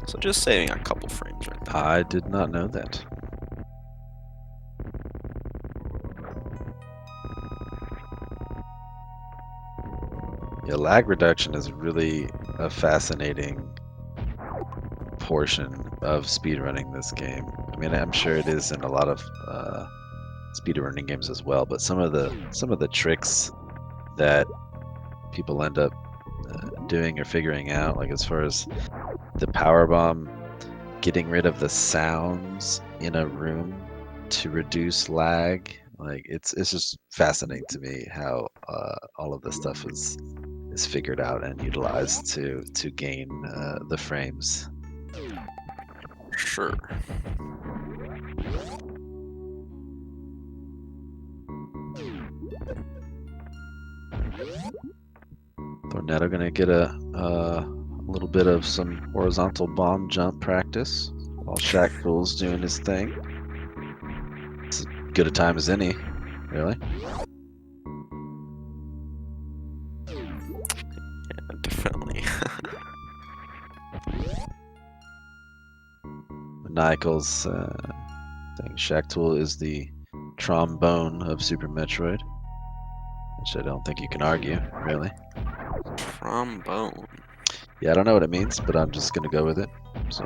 So just saving a couple frames right there. I did not know that. Yeah, lag reduction is really a fascinating portion of speedrunning this game. I mean, I'm sure it is in a lot of speedrunning games as well, but some of the tricks that people end up doing or figuring out, like as far as the power bomb, getting rid of the sounds in a room to reduce lag, like it's just fascinating to me how all of this stuff is figured out and utilized to gain the frames. Sure. Thorneto gonna get a little bit of some horizontal bomb jump practice while Shaq Cool's doing his thing. It's as good a time as any, really. Yeah, definitely. Maniacal's thing. Shaq Tool is the trombone of Super Metroid, which I don't think you can argue, really. Trombone. Yeah, I don't know what it means, but I'm just gonna go with it. So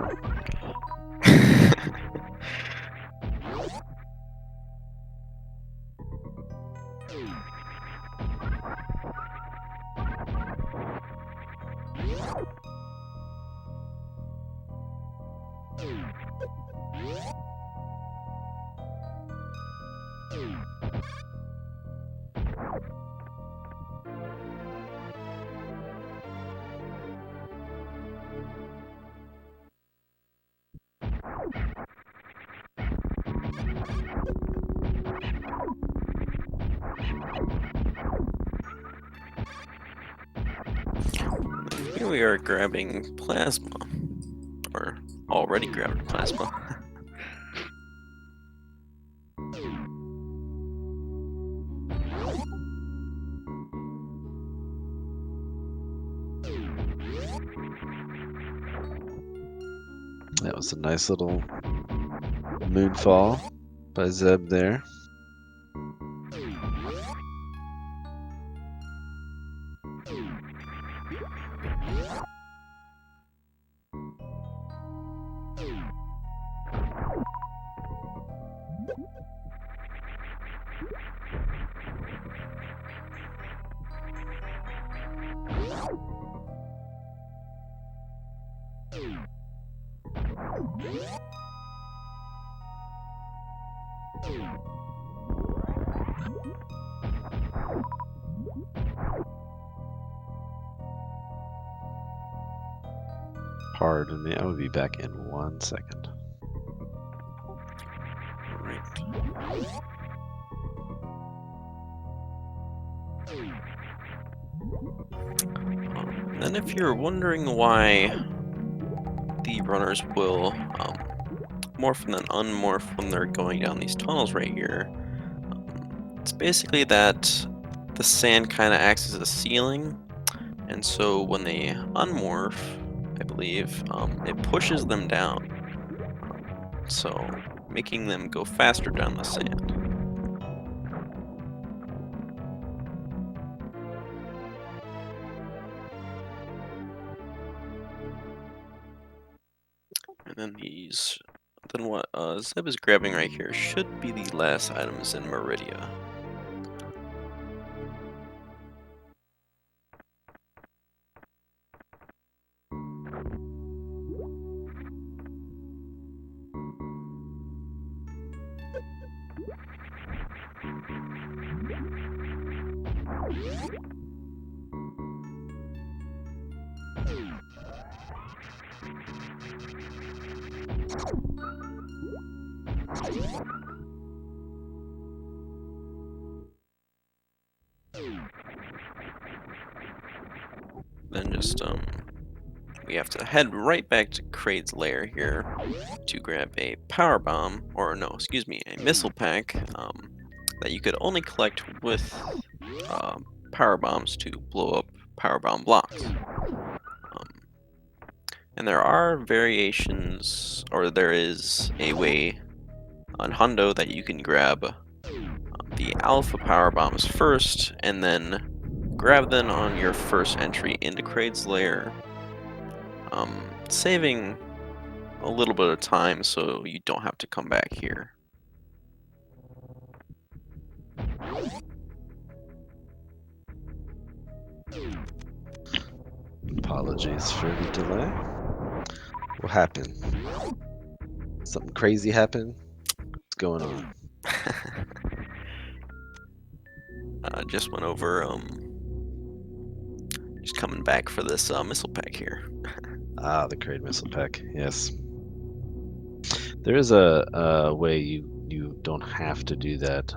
Here we are grabbing plasma. Or already grabbing plasma. that was a nice little moonfall by Zeb there. Pardon me, I will be back in 1 second. Right. And if you're wondering why the runners will morph and then unmorph when they're going down these tunnels right here, it's basically that the sand kind of acts as a ceiling, and so when they unmorph, I believe, it pushes them down, so making them go faster down the sand. And then what Zeb is grabbing right here should be the last items in Meridia. Then just we have to head right back to Kraid's lair here to grab a power bomb, or no, excuse me, a missile pack that you could only collect with power bombs to blow up power bomb blocks. And there are variations, or there is a way on Hundo that you can grab the alpha power bombs first, and then grab them on your first entry into Kraid's lair, saving a little bit of time so you don't have to come back here. Apologies for the delay. What happened? Something crazy happened? What's going on? Just went over, just coming back for this missile pack here. Ah, the Kraid missile pack. Yes. There is a way you don't have to do that.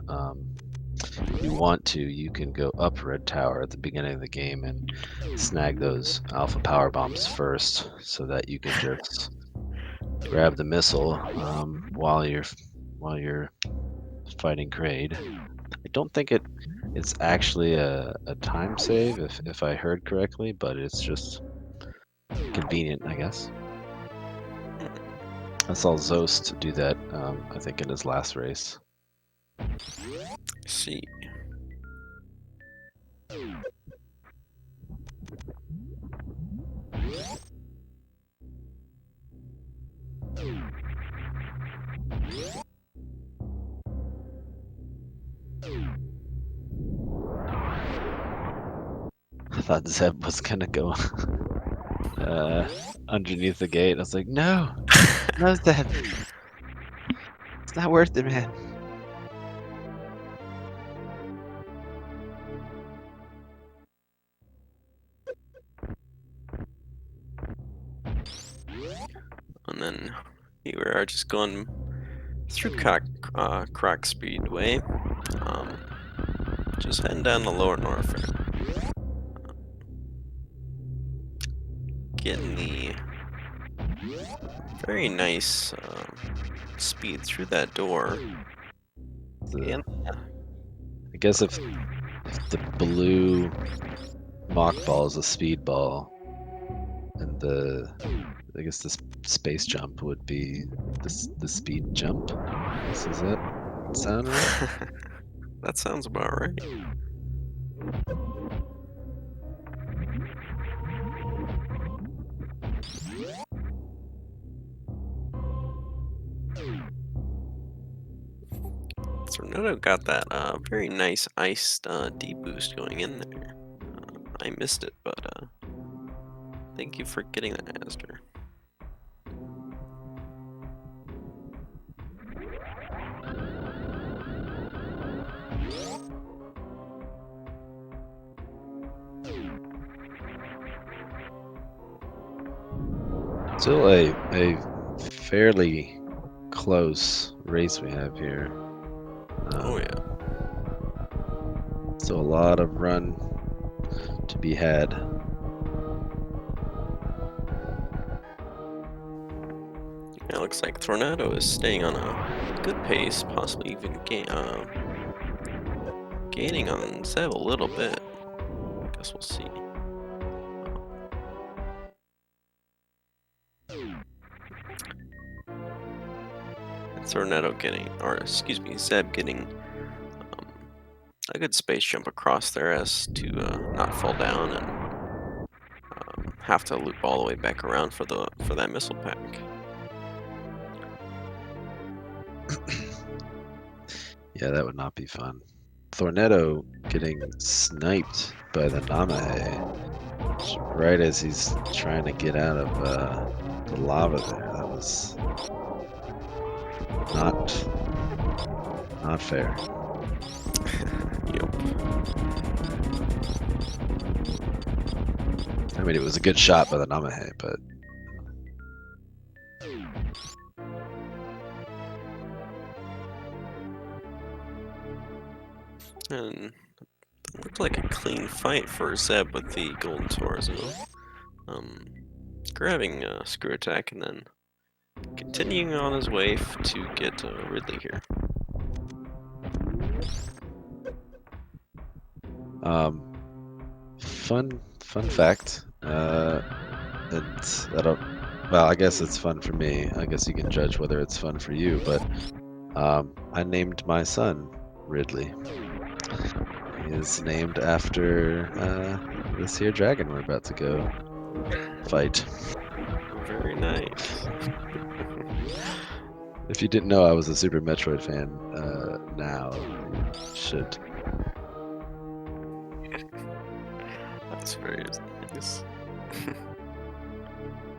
If you want to, you can go up Red Tower at the beginning of the game and snag those alpha power bombs first, so that you can just grab the missile while you're fighting Kraid. I don't think it's actually a time save if I heard correctly, but it's just convenient, I guess. I saw Zost do that, I think in his last race. See. I thought Zeb was gonna go underneath the gate. I was like, no, no, Zeb. It's not worth it, man. And then here we are just going through Crack Speedway. Just heading down the lower north. Getting the very nice speed through that door. And I guess if the blue mock ball is a speed ball, and I guess the space jump would be the speed jump. This is it. Sound right? that sounds about right. Thorneto got that very nice iced D-boost going in there. I missed it, but thank you for getting that, Aster. Still a fairly close race we have here. Oh yeah. Still a lot of run to be had. Yeah, it looks like Thorneto is staying on a good pace, possibly even gaining on Zeb a little bit. Guess we'll see. Thorneto getting, or excuse me, Zeb getting a good space jump across there as to not fall down and have to loop all the way back around for that missile pack. Yeah, that would not be fun. Thorneto getting sniped by the Namahe right as he's trying to get out of the lava there. That was not fair. Yep. I mean, it was a good shot by the Namahe, but And looked like a clean fight for Zeb with the golden torso. Grabbing a screw attack and then continuing on his way to get Ridley here. fun fact. And I don't. Well, I guess it's fun for me. I guess you can judge whether it's fun for you. But I named my son Ridley. is named after this here dragon we're about to go fight. Very nice. If you didn't know I was a Super Metroid fan, now you should. That's very nice.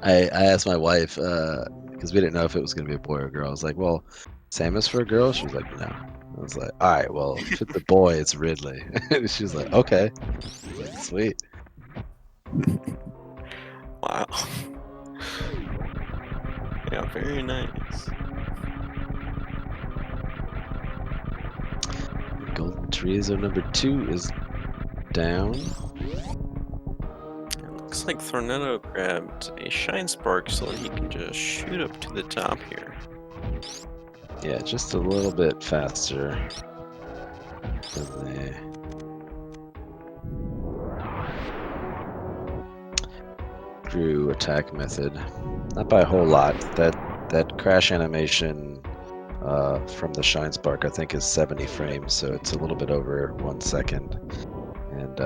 I asked my wife because we didn't know if it was going to be a boy or a girl. I was like, "Well, Samus for a girl?" She was like, "No." I was like, "All right, well, if it's a boy, it's Ridley." She was like, "Okay." I was like, "Sweet." Wow. Yeah, very nice. Golden Treaso number 2 is down. It looks like Thorneto grabbed a Shine Spark so that he can just shoot up to the top here. Yeah, just a little bit faster than the Drew attack method. Not by a whole lot. That crash animation from the Shine Spark I think is 70 frames, so it's a little bit over 1 second, and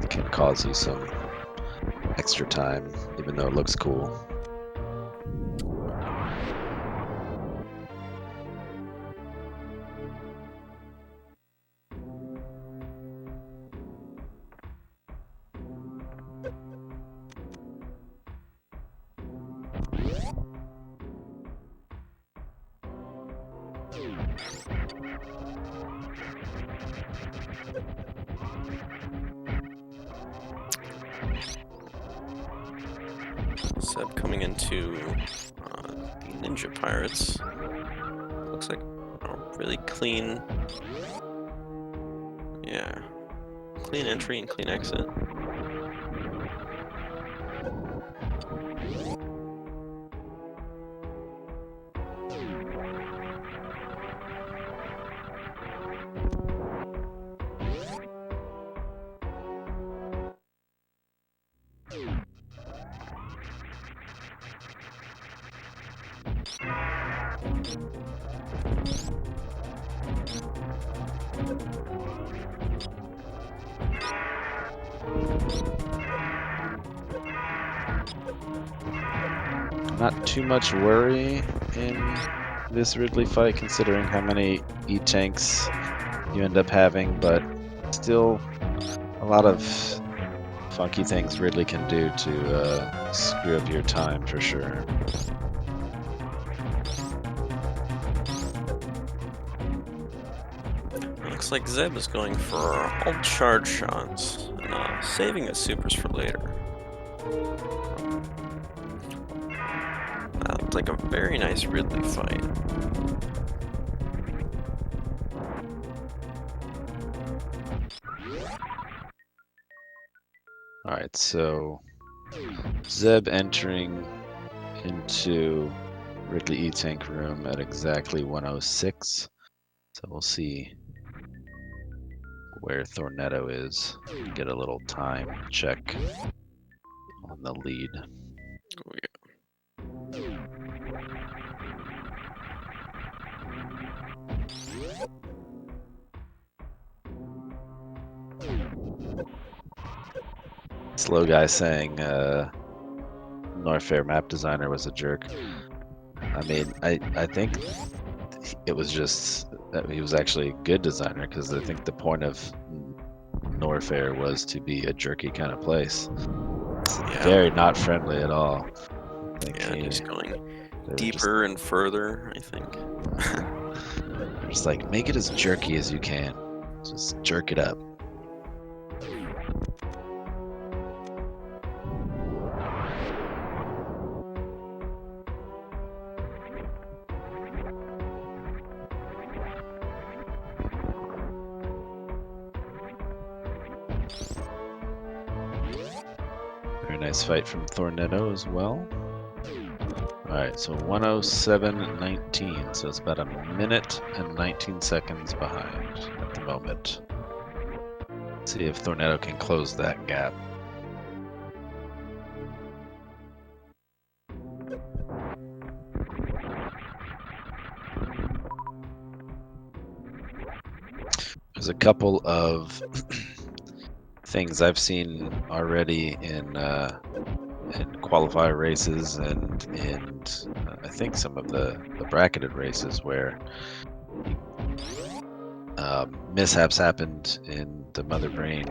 it can cause you some extra time, even though it looks cool. Zeb coming into the Ninja Pirates. Looks like a really clean, yeah, clean entry and clean exit. Not too much worry in this Ridley fight, considering how many E-tanks you end up having, but still a lot of funky things Ridley can do to screw up your time for sure. Looks like Zeb is going for all charge shots and saving his supers for later. That looked like a very nice Ridley fight. Alright, so Zeb entering into Ridley E-tank room at exactly 106. So we'll see where Thorneto is. Get a little time check on the lead. Oh, yeah. Slow guy saying Norfair map designer was a jerk. I mean, I think it was just that he was actually a good designer, because I think the point of Norfair was to be a jerky kind of place. It's Yeah. very not friendly at all. I think Yeah, just going they were deeper and further, I think. they're just like, make it as jerky as you can. Just jerk it up. Very nice fight from Thorneto as well. Alright, so 107.19, so it's about a minute and 19 seconds behind at the moment. Let's see if Thorneto can close that gap. There's a couple of things I've seen already in qualifier races and I think some of the bracketed races where mishaps happened in the mother brain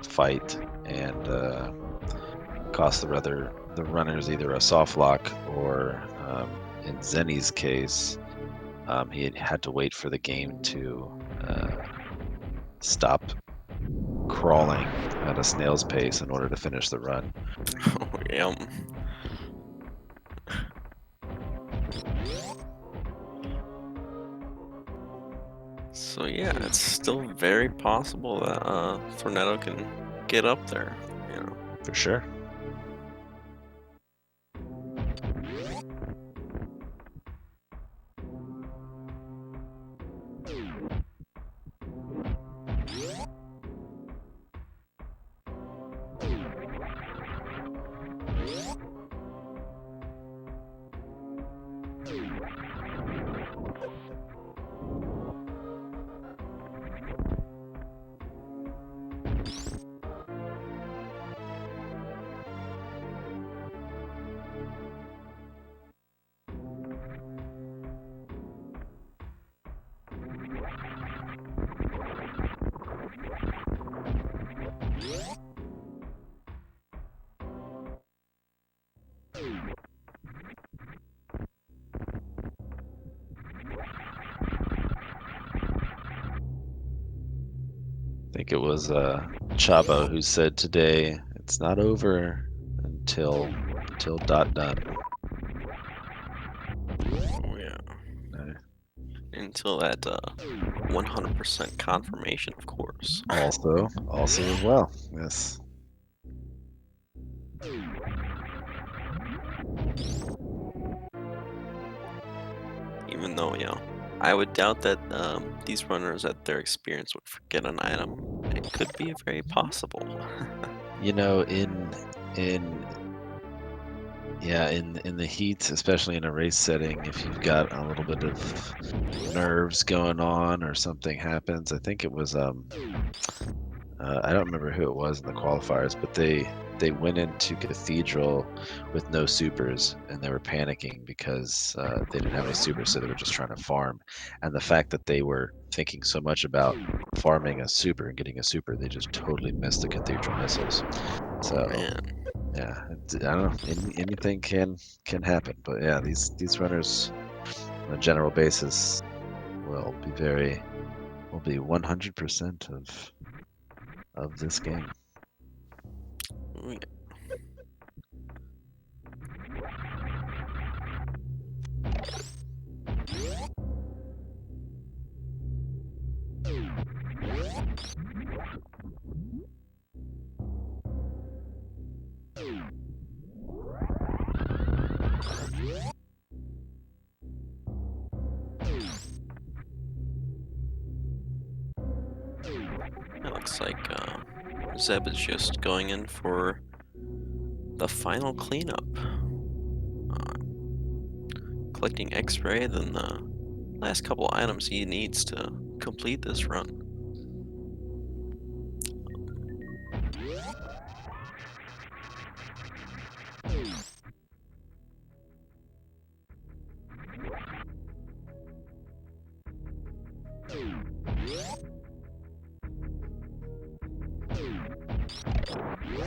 fight and cost the runners either a soft lock or in Zenny's case he had to wait for the game to stop crawling at a snail's pace in order to finish the run. Oh, yeah. So yeah, it's still very possible that Thorneto can get up there. You know. For sure. I think it was Chabo who said today it's not over until dot done. Oh yeah. Uh, Until that 100% confirmation, of course. Also as well. Yes. Even though, I would doubt that these runners at their experience would forget an item. It could be very possible. You know, in in the heat, especially in a race setting, if you've got a little bit of nerves going on or something happens, I think it was I don't remember who it was in the qualifiers, but they went into Cathedral with no supers and they were panicking because they didn't have any supers, so they were just trying to farm. And the fact that they were thinking so much about farming a super and getting a super, they just totally missed the Cathedral missiles. Oh So man. yeah, I don't know. Anything can happen, but yeah, these runners on a general basis will be 100% of this game. Oh, yeah. It looks like Zeb is just going in for the final cleanup. Uh, Collecting X-ray, then the last couple items he needs to complete this run.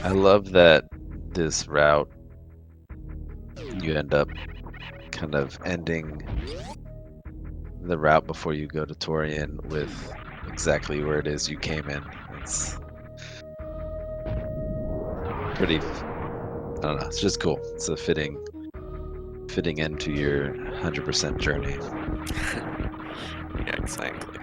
I love that this route you end up kind of ending the route before you go to Torian with exactly where it is you came in. It's pretty I don't know, it's just cool. It's a fitting end to your 100% journey. Yeah, exactly.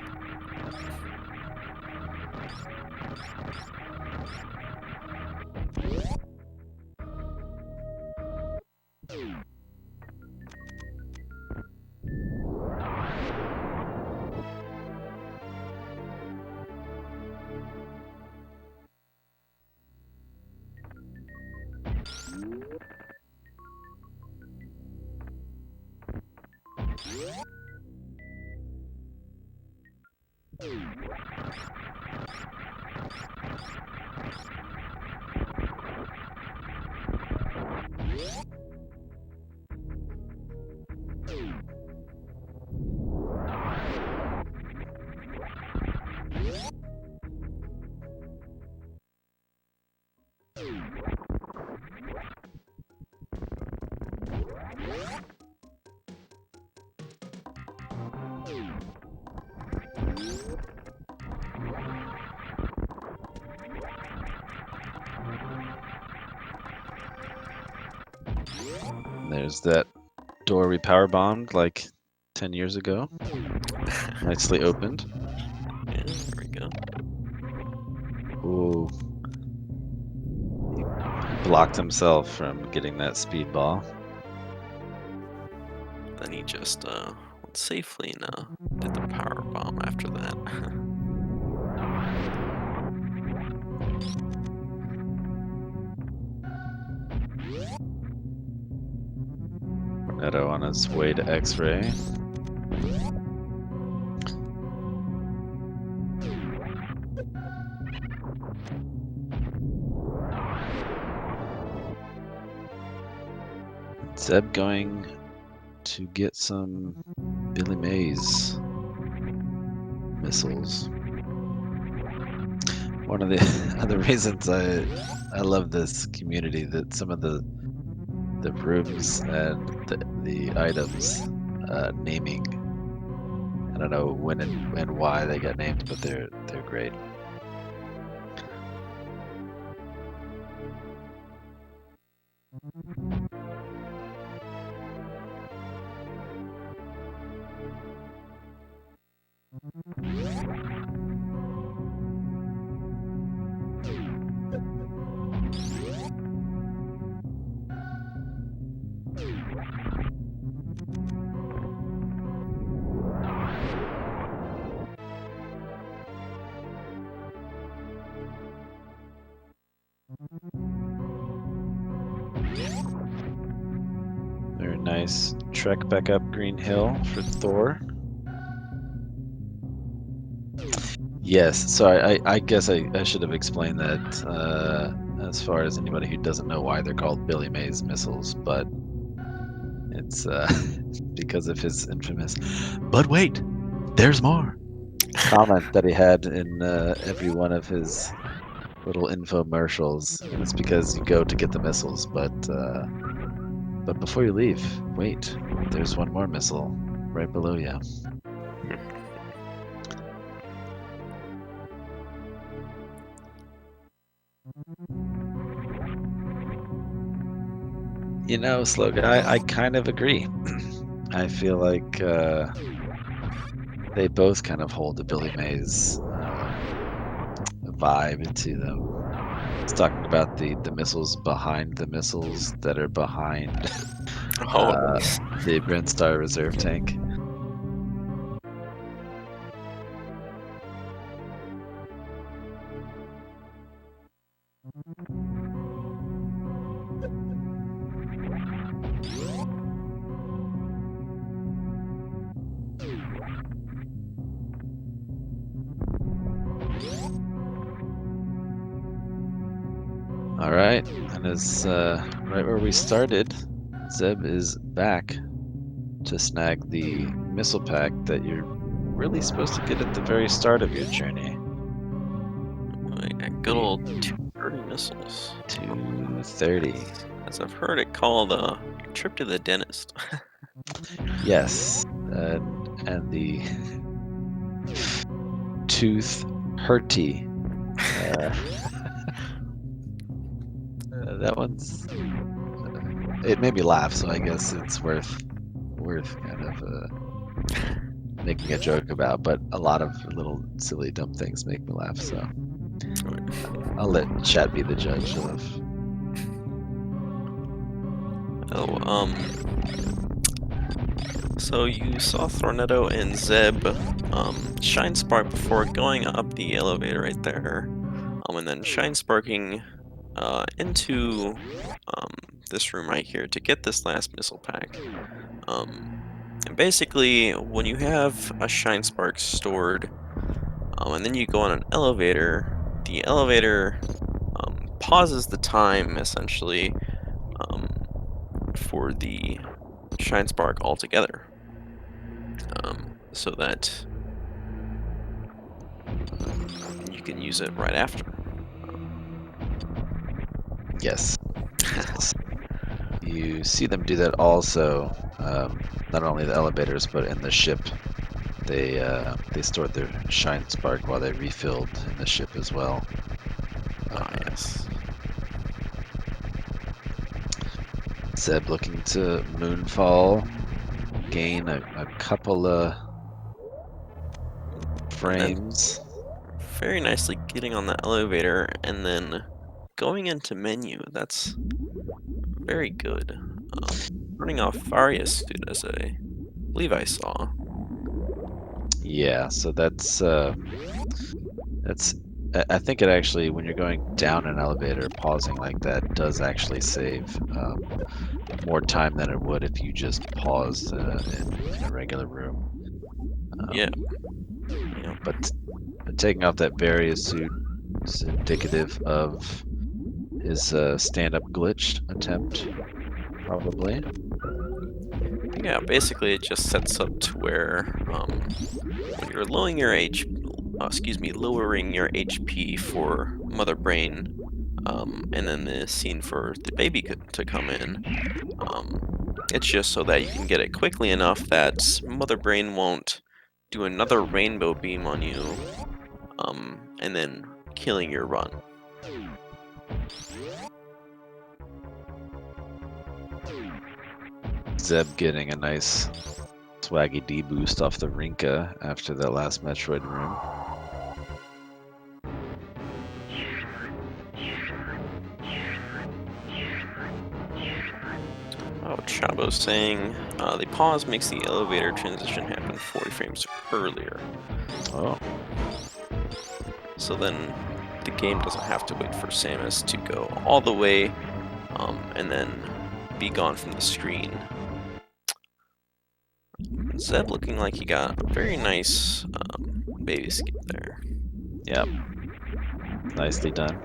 There's that door we power bombed like 10 years ago. Nicely opened. Yeah, there we go. Ooh. He blocked himself from getting that speedball. Then he just went safely and did the power bomb after that. Thorneto on his way to X-ray. Zeb going to get some Billy Mays missiles. One of the other reasons I love this community, that some of the rooms and the items naming, I don't know when and why they got named, but they're great. Very nice trek back up Green Hill for Thor. Yes, so I guess I should have explained that as far as anybody who doesn't know why they're called Billy Mays missiles, but it's because of his infamous "but wait, there's more" comment that he had in every one of his little infomercials, and it's because you go to get the missiles, but before you leave, wait, there's one more missile right below you. You know, Slow Guy, I kind of agree. I feel like they both kind of hold a Billy Mays vibe to them. It's talking about the missiles behind the missiles that are behind Oh, the Brinstar reserve tank. All right, and as right where we started, Zeb is back to snag the missile pack that you're really supposed to get at the very start of your journey. good old 230 missiles. 230. As I've heard it called a trip to the dentist. Yes, and the tooth hurty. That one's. It made me laugh, so I guess it's worth kind of making a joke about. But a lot of little silly dumb things make me laugh, so I'll let chat be the judge of. So you saw Thorneto and Zeb shine spark before going up the elevator right there, and then shine sparking into this room right here to get this last missile pack. And basically, when you have a shine spark stored And then you go on an elevator. The elevator pauses the time essentially um, for the shine spark altogether, so that you can use it right after. Yes. Yes. You see them do that also. Not only the elevators, but in the ship. They stored their shine spark while they refilled in the ship as well. Ah, yes. Zeb looking to moonfall, gain a couple of And then frames. very nicely getting on the elevator and then going into menu. That's very good. Turning off Various suit as I believe I saw. Yeah, so that's. I think it actually, when you're going down an elevator, pausing like that does actually save more time than it would if you just paused in a regular room. Yeah, Um, yeah. but taking off that barrier suit is indicative of his stand-up glitch attempt, probably. Yeah, basically it just sets up to where when you're lowering your HP for Mother Brain, and then the scene for the baby to come in, it's just so that you can get it quickly enough that Mother Brain won't do another rainbow beam on you, and then killing your run. Zeb getting a nice swaggy D boost off the Rinka after that last Metroid room. Oh, Chabo's saying the pause makes the elevator transition happen 40 frames earlier. Oh, So then the game doesn't have to wait for Samus to go all the way and then be gone from the screen. Zeb looking like he got a very nice baby skip there. yep. Nicely done.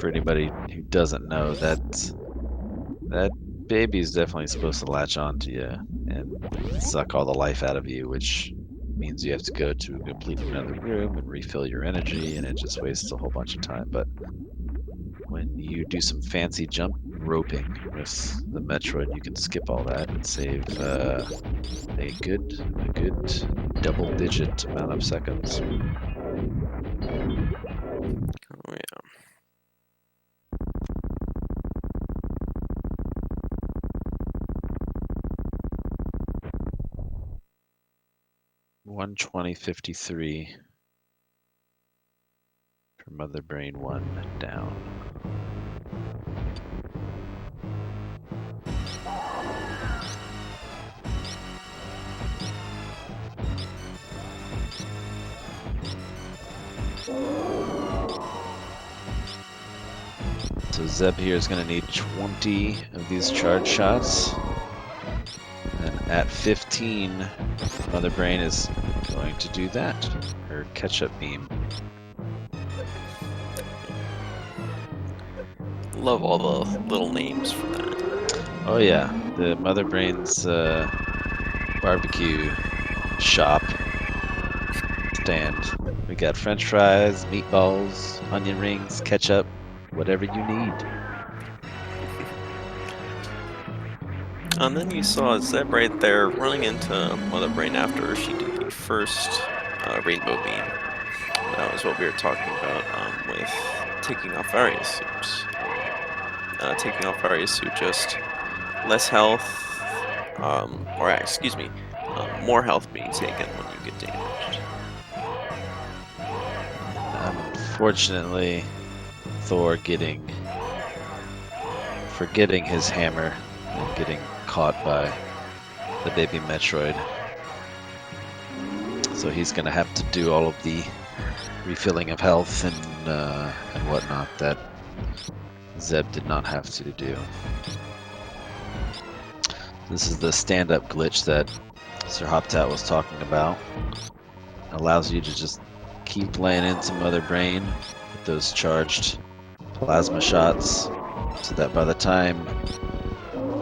For anybody who doesn't know, that baby is definitely supposed to latch onto you and suck all the life out of you, which means you have to go to a completely another room and refill your energy, and it just wastes a whole bunch of time. But when you do some fancy jump roping with the Metroid, you can skip all that and save a good double-digit amount of seconds. Oh yeah. 120.53 for Mother Brain 1 down. So Zeb here is going to need 20 of these charge shots. And at 15, Mother Brain is going to do that. Her catch-up beam. Love all the little names for that. Oh yeah, the Mother Brain's barbecue shop stand. We got french fries, meatballs, onion rings, ketchup, whatever you need. And then you saw Zeb right there running into Mother Brain after she did the first rainbow beam. That was what we were talking about with taking off Various suits. Taking off Various suit, just less health, excuse me, more health being taken when you get damaged. Unfortunately, Thor forgetting his hammer and getting caught by the baby Metroid. So he's going to have to do all of the refilling of health and whatnot that Zeb did not have to do. This is the stand-up glitch that Sir Hoptat was talking about. allows you to just keep laying into Mother Brain with those charged plasma shots, so that by the time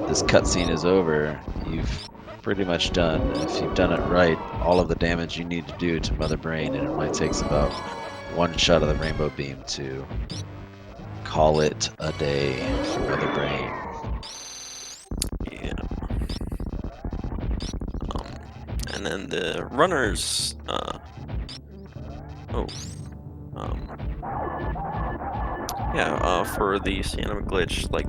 this cutscene is over, you've pretty much done, if you've done it right, all of the damage you need to do to Mother Brain, and it only takes about one shot of the rainbow beam to call it a day for Mother Brain. Yeah. And then the runners. For the Sienna glitch, like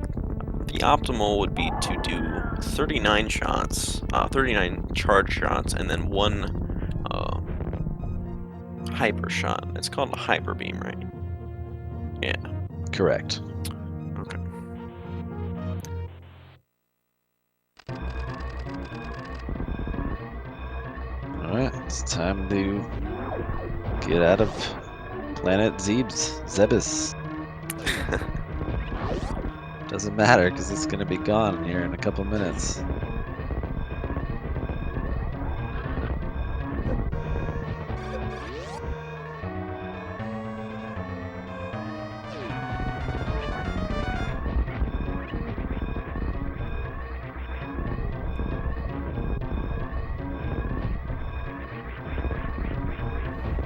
the optimal would be to do 39 shots, 39 charge shots, and then one hyper shot. It's called a hyper beam, right? Yeah. Correct. Okay. Alright, it's time to get out of planet Zebes. Doesn't matter, because it's going to be gone here in a couple minutes.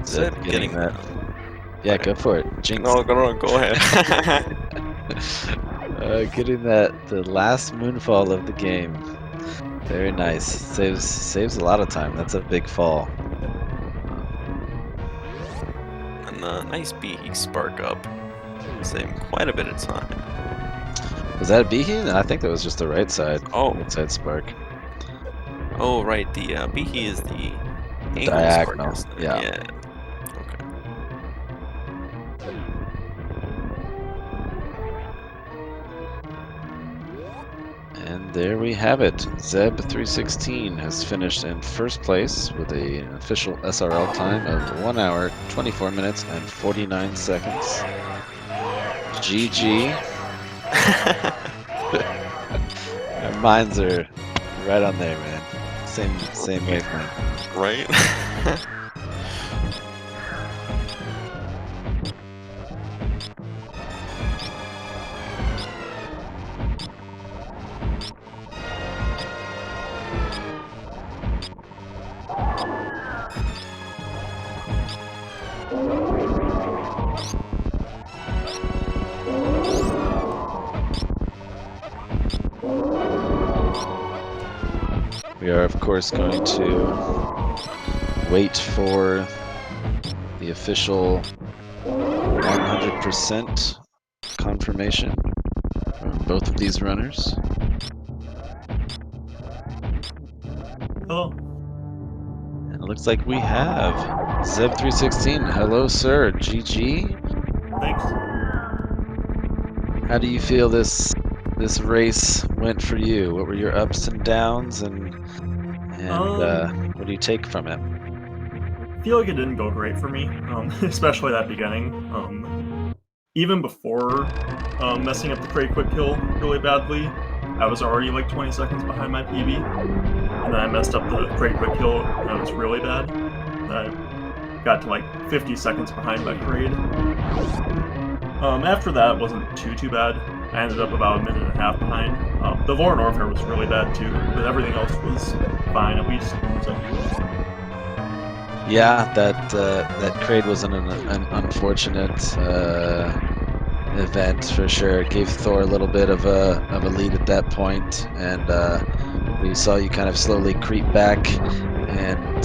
Zeb getting that. Yeah, go for it. Jinx. No, go ahead. Getting the last moonfall of the game. Very nice. Saves a lot of time. That's a big fall. And the nice beehee spark up, saving quite a bit of time. Was that a beehee? I think that was just the right side. Oh. Right side spark. Oh, right. The beehee is the angle diagonal. Spark, Yeah. Yeah. Okay. And there we have it. Zeb316 has finished in first place with an official SRL time of 1 hour, 24 minutes, and 49 seconds. GG. Our minds are right on there, man. Same wavelength. Right? We are, of course, going to wait for the official 100% confirmation from both of these runners. Oh. And it looks like we have Zeb316. Hello, sir. GG. Thanks. How do you feel this race went for you? What were your ups and downs, and what do you take from it? I feel like it didn't go great for me, especially that beginning. Even before messing up the crate quick kill really badly, I was already like 20 seconds behind my PB, and then I messed up the crate quick kill, and it was really bad. I got to like 50 seconds behind my grade. After that, it wasn't too bad. I ended up about a minute and a half behind. The Lauren Orfair was really bad too, but everything else was fine at least. So. Yeah, that crate was an unfortunate event for sure. It gave Thor a little bit of a lead at that point, and we saw you kind of slowly creep back, and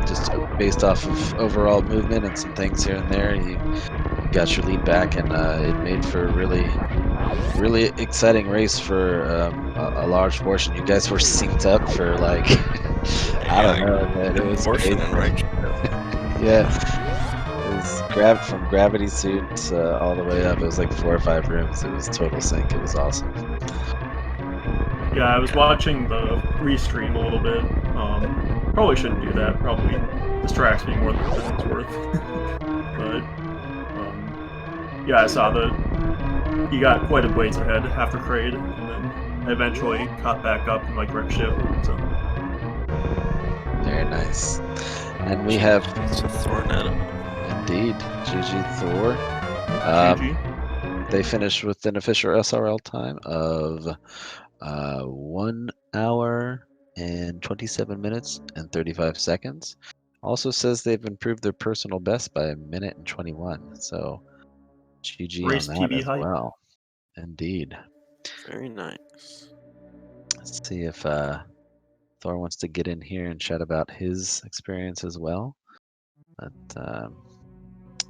just based off of overall movement and some things here and there, you got your lead back, and it made for a really exciting race for a large portion. You guys were synced up for like I don't know, man. It was crazy. Right. Yeah, it was grabbed from gravity suit all the way up. It was like 4 or 5 rooms. It was total sync. It was awesome. Yeah, I was watching the restream a little bit. Probably shouldn't do that. Probably distracts me more than it's worth. But yeah, I saw that he got quite a ways ahead after Kraid, and then eventually caught back up and like wrecked ship. So Very Very nice. And we have, to Thorneto. indeed, GG Thor. GG. They finished with an official SRL time of 1 hour and 27 minutes and 35 seconds. Also says they've improved their personal best by 1 minute and 21. So GG Race on that PB as hype. well. Indeed. Very nice. Let's see if Thor wants to get in here and chat about his experience as well. But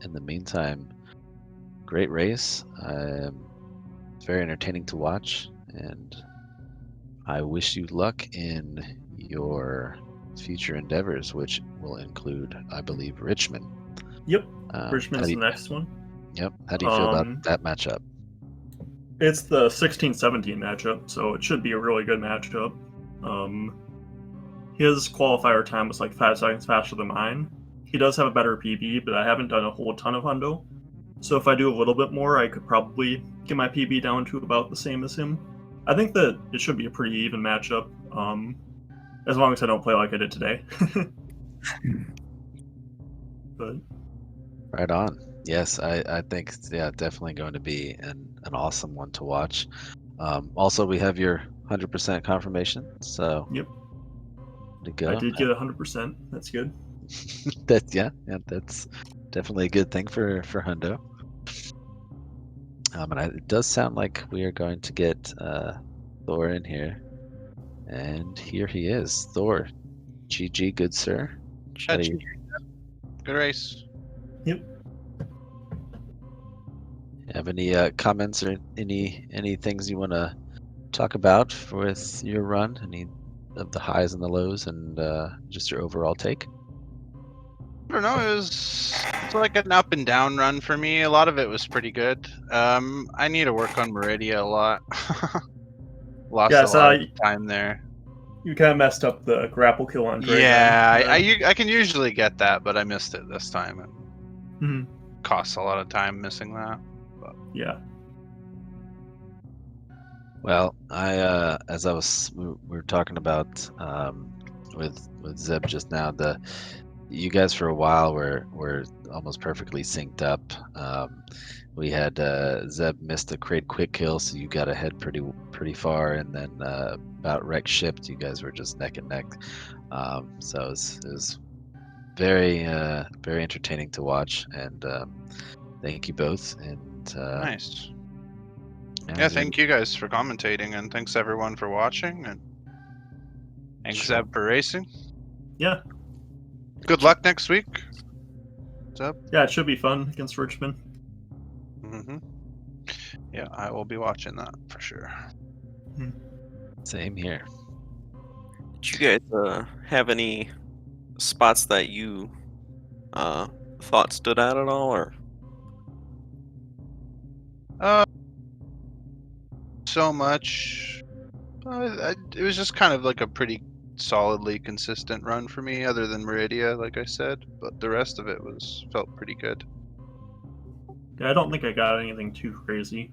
in the meantime, great race. It's very entertaining to watch, and I wish you luck in your future endeavors, which will include, I believe, Richmond. Yep. How Richmond's do the you, next one. yep. How do you feel about Um, that matchup? It's the 16-17 matchup, so it should be a really good matchup. His qualifier time was like 5 seconds faster than mine. He does have a better PB, but I haven't done a whole ton of hundo. So if I do a little bit more, I could probably get my PB down to about the same as him. I think that it should be a pretty even matchup, as long as I don't play like I did today. But Right on. Yes, I think definitely going to be an awesome one to watch. Also, we have your 100% confirmation, so yep, to go. I did get 100%. That's good. That's definitely a good thing for Hundo. And it does sound like we are going to get Thor in here, and here he is. Thor, GG, good sir. How do you- Good race. Yep. have any comments or any things you want to talk about with your run? Any of the highs and the lows, and just your overall take? I don't know. It's like an up and down run for me. A lot of it was pretty good. I need to work on Meridia a lot. Lost Yeah, a so lot of time there. you kind of messed up the grapple kill on Dragon. Yeah, I can usually get that, but I missed it this time. It Mhm. costs a lot of time missing that. Yeah. Well, I as I was we were talking about with Zeb just now, you guys for a while were almost perfectly synced up. We had Zeb missed a crate quick kill, so you got ahead pretty far, and then about wreck shipped, you guys were just neck and neck. So it was very very entertaining to watch, and thank you both. And Nice. yeah, Yeah, thank you guys for commentating, and thanks everyone for watching, and thanks Sure. Zeb for racing. Yeah. Good luck next week, Zeb. Yeah, it should be fun against Richmond. Yeah, I will be watching that for sure. Same here. Did you guys have any spots that you thought stood out at all, or? So much. It was just kind of like a pretty solidly consistent run for me, other than Meridia, like I said. But the rest of it felt pretty good. Yeah, I don't think I got anything too crazy.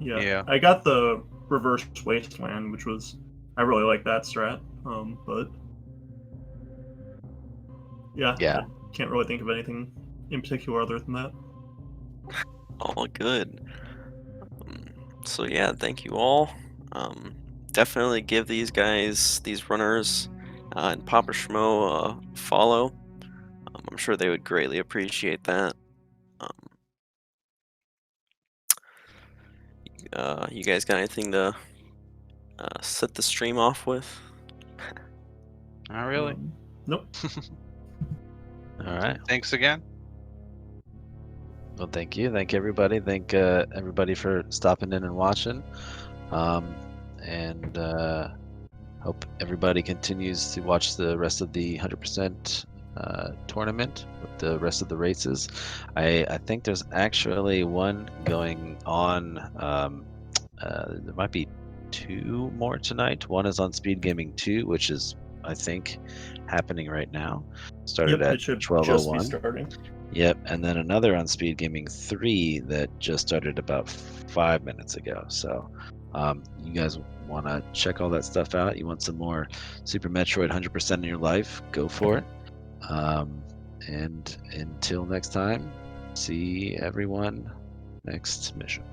Yeah. I got the reverse wasteland, which was I really like that strat. But yeah, I can't really think of anything in particular other than that. All good. So yeah, thank you all. Definitely give these runners, and Papa Schmo a follow. I'm sure they would greatly appreciate that. You guys got anything to set the stream off with? Not really. Nope. All right. Thanks again. Well, thank you. Thank everybody. Thank everybody for stopping in and watching. And hope everybody continues to watch the rest of the 100% tournament with the rest of the races. I think there's actually one going on. There might be 2 more tonight. One is on SpeedGaming 2, which is, I think, happening right now. Started at it should 12:01. just be starting. Yep, and then another on SpeedGaming 3 that just started about 5 minutes ago. So You guys want to check all that stuff out? You want some more Super Metroid 100% in your life? Go for it. And until next time, see everyone next mission.